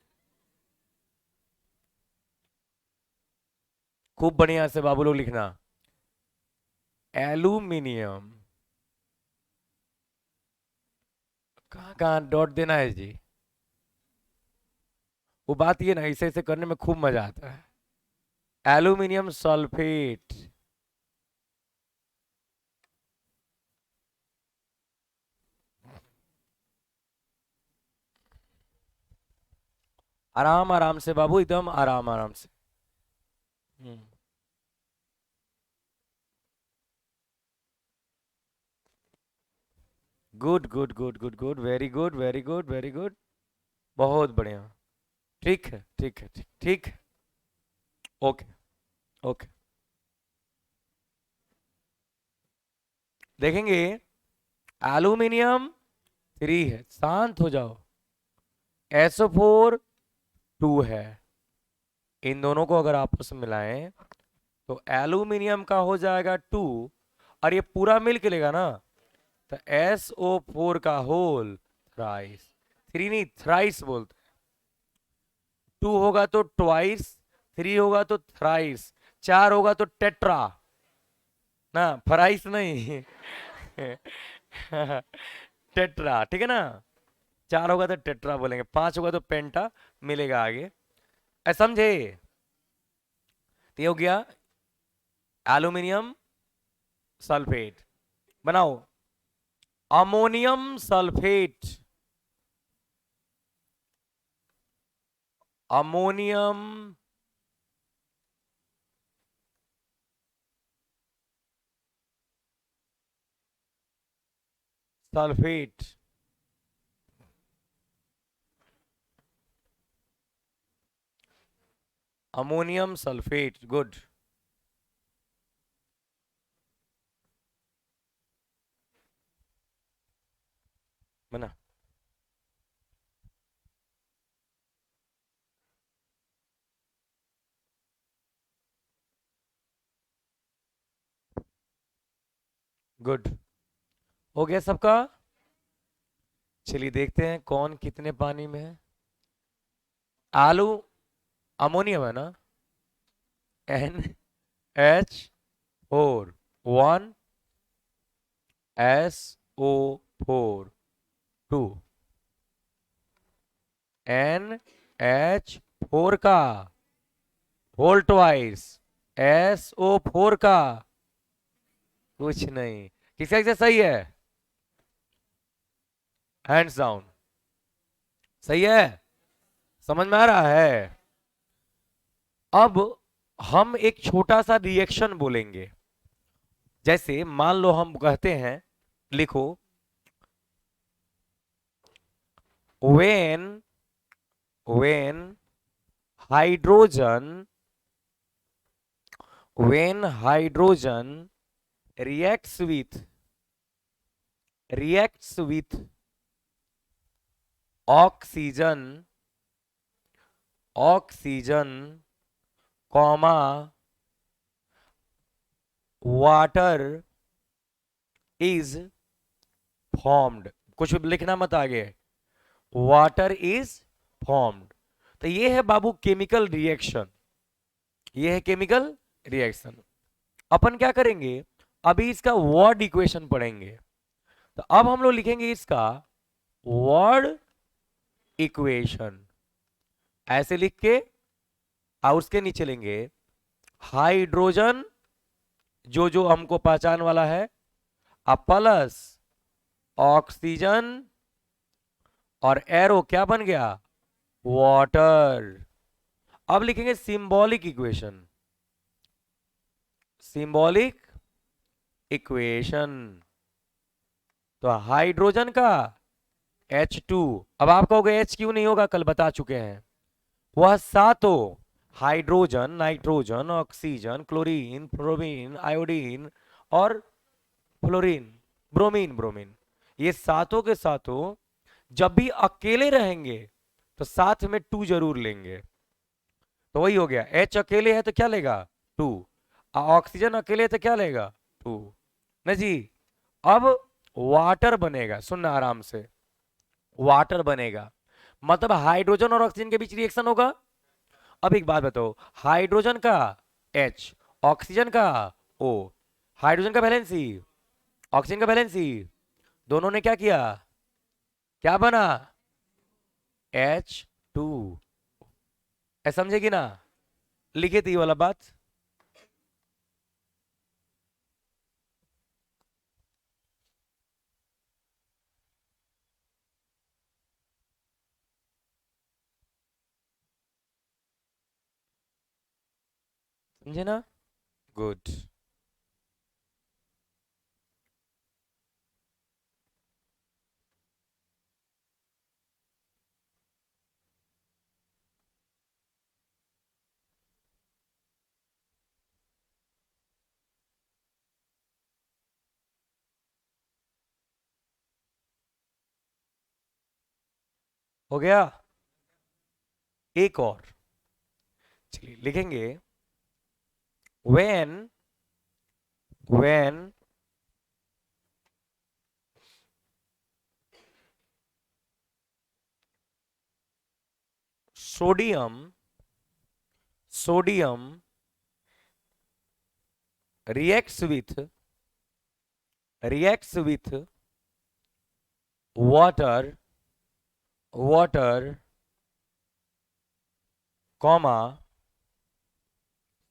खूब बढ़िया से बाबू लोग लिखना। एल्यूमिनियम, कहाँ कहाँ डॉट देना है जी? वो बात ये ना, ऐसे ऐसे करने में खूब मजा आता है। Aluminium sulphate. आराम आराम से बाबू, एकदम आराम आराम से। Good good good good good, very good very good very good, बहुत बढ़िया। ठीक है ठीक है ठीक, ठीक है। ओके ओके, देखेंगे। एल्यूमिनियम 3 है, शांत हो जाओ। SO4 2 है। इन दोनों को अगर आपस में मिलाएं तो एल्यूमिनियम का हो जाएगा 2, और ये पूरा मिल के लेगा ना, तो SO4 का होल थ्राइस। 3 नहीं, थ्राइस बोलते। 2 होगा तो ट्वाइस, 3 होगा तो थ्राइस, 4 होगा तो टेट्रा ना, फ्राइस नहीं। टेट्रा, ठीक है ना। 4 होगा तो टेट्रा बोलेंगे, 5 होगा तो पेंटा मिलेगा आगे। समझे? तो ये हो गया एल्यूमिनियम सल्फेट। बनाओ ammonium sulphate. Ammonium sulphate. Ammonium sulphate, good. बना। गुड। हो गया सबका? चलिए देखते हैं कौन कितने पानी में है। आलू अमोनियम है ना? NH4 1 SO4 2 NH4 का होल ट्वाइस SO4 का कुछ नहीं। किसका किसका सही है? Hands down. सही है? समझ में आ रहा है? अब हम एक छोटा सा रिएक्शन बोलेंगे। जैसे मान लो हम कहते हैं, लिखो, when when hydrogen when hydrogen reacts with oxygen comma water is formed। कुछ भी लिखना मत आगे। Water is formed. तो ये है बाबू केमिकल रिएक्शन। ये है केमिकल रिएक्शन। अपन क्या करेंगे, अभी इसका वर्ड इक्वेशन पढ़ेंगे। तो अब हम लोग लिखेंगे इसका वर्ड इक्वेशन, ऐसे लिख के और उसके नीचे लेंगे हाइड्रोजन, जो जो हमको पहचान वाला है, प्लस ऑक्सीजन, और एरो क्या बन गया? वाटर। अब लिखेंगे सिंबॉलिक इक्वेशन। सिंबॉलिक इक्वेशन तो हाइड्रोजन का H2। अब आप कहोगे H क्यों नहीं होगा, कल बता चुके हैं। वह सातों hydrogen, nitrogen, oxygen, chlorine, fluorine, iodine और फ्लोरीन, ब्रोमीन, ये सातों के सातों जब भी अकेले रहेंगे तो साथ में 2 जरूर लेंगे। तो वही हो गया, H अकेले है तो क्या लेगा? 2। ऑक्सीजन अकेले है तो क्या लेगा? 2। ना जी। अब वाटर बनेगा, सुनना आराम से, वाटर बनेगा मतलब हाइड्रोजन और ऑक्सीजन के बीच रिएक्शन होगा। अब एक बात बताओ, हाइड्रोजन का H, ऑक्सीजन का O, हाइड्रोजन का वैलेंसी, ऑक्सीजन का वैलेंसी, दोनों ने क्या किया? क्या बना? H2। समझेगी ना? लिखे थी ये वाला बात। समझे ना? गुड। हो गया? एक और, चलिए लिखेंगे when sodium reacts with water comma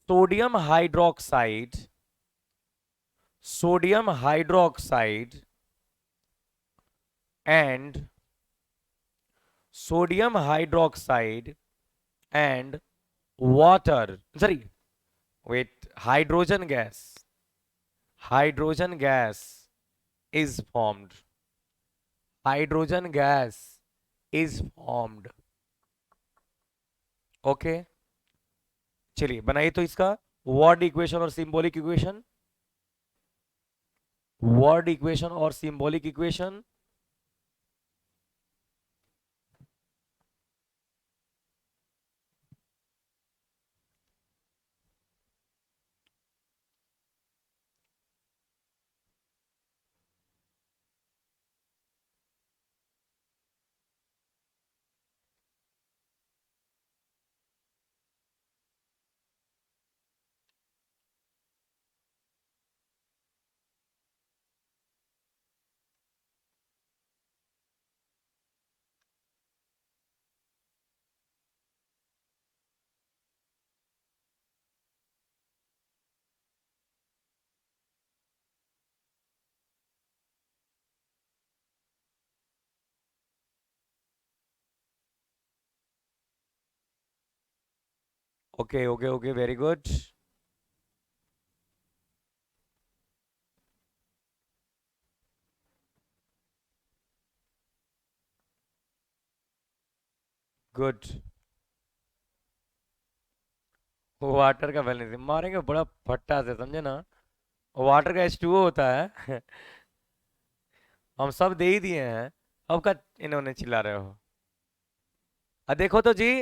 sodium hydroxide and sodium hydroxide and water, sorry, wait, hydrogen gas is formed. Hydrogen gas is formed. Okay, चलिए बनाइए तो इसका वर्ड इक्वेशन और सिंबॉलिक इक्वेशन। वर्ड इक्वेशन और symbolic equation. Okay okay okay, very good. Good. Water का balance मारेंगे बड़ा फट्टा से, समझे ना। वाटर का H2O होता है। हम सब दे ही दिए हैं। अब का इन्होंने चिल्ला रहे हो। देखो तो जी,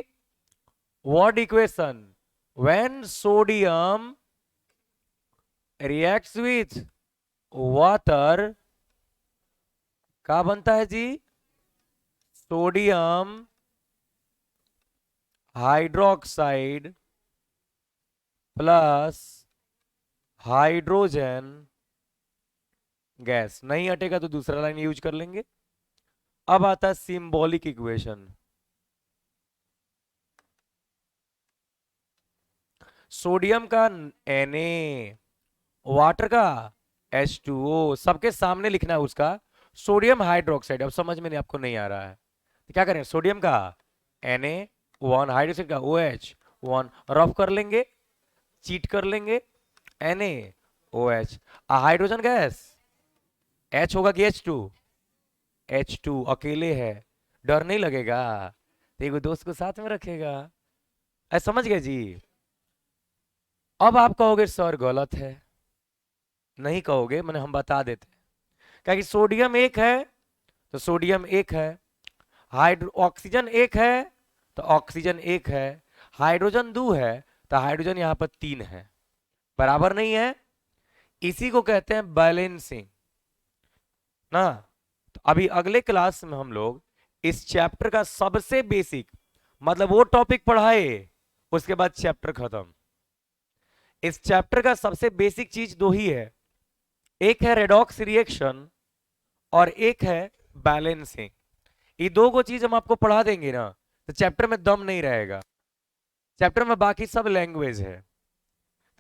what equation when sodium reacts with water, क्या बनता है जी? Sodium hydroxide plus hydrogen gas. नहीं हटेगा तो दूसरा लाइन यूज कर लेंगे। अब आता है सिंबॉलिक इक्वेशन। सोडियम का Na, वाटर का H2O, सबके सामने लिखना है उसका सोडियम हाइड्रोक्साइड। अब समझ में नहीं, आपको नहीं आ रहा है तो क्या करें? सोडियम का Na1, हाइड्रोक्साइड का OH1, रफ कर लेंगे, चीट कर लेंगे। NaOH, हाइड्रोजन गैस H होगा कि H2? H2 अकेले है, डर नहीं लगेगा? देखो दोस्त को साथ में रखेगा। समझ गए जी? अब आप कहोगे सर गलत है। नहीं कहोगे, मैंने हम बता देते हैं। क्या कि सोडियम एक है तो सोडियम एक है, हाइड्रो ऑक्सीजन एक है तो ऑक्सीजन एक है, हाइड्रोजन दो है तो हाइड्रोजन यहां पर तीन है। बराबर नहीं है, इसी को कहते हैं बैलेंसिंग ना। तो अभी अगले क्लास में हम लोग इस चैप्टर का सबसे बेसिक, मतलब वो टॉपिक पढ़ाए उसके बाद चैप्टर खत्म। इस चैप्टर का सबसे बेसिक चीज दो ही है, एक है रेडॉक्स रिएक्शन और एक है बैलेंसिंग। ये दो को चीज हम आपको पढ़ा देंगे ना तो चैप्टर में दम नहीं रहेगा। चैप्टर में बाकी सब लैंग्वेज है,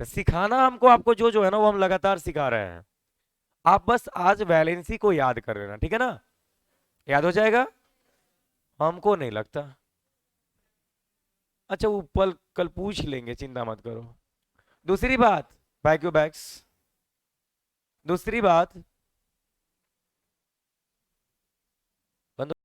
तो सिखाना हमको आपको जो जो है ना वो हम लगातार सिखा रहे हैं। आप बस आज वैलेंसी को याद कर लेना, ठीक है ना? याद हो जाएगा? हमको नहीं लगता। अच्छा वो पल कल पूछ लेंगे, चिंता मत करो। दूसरी बात, बैक यू बैक्स। दूसरी बात,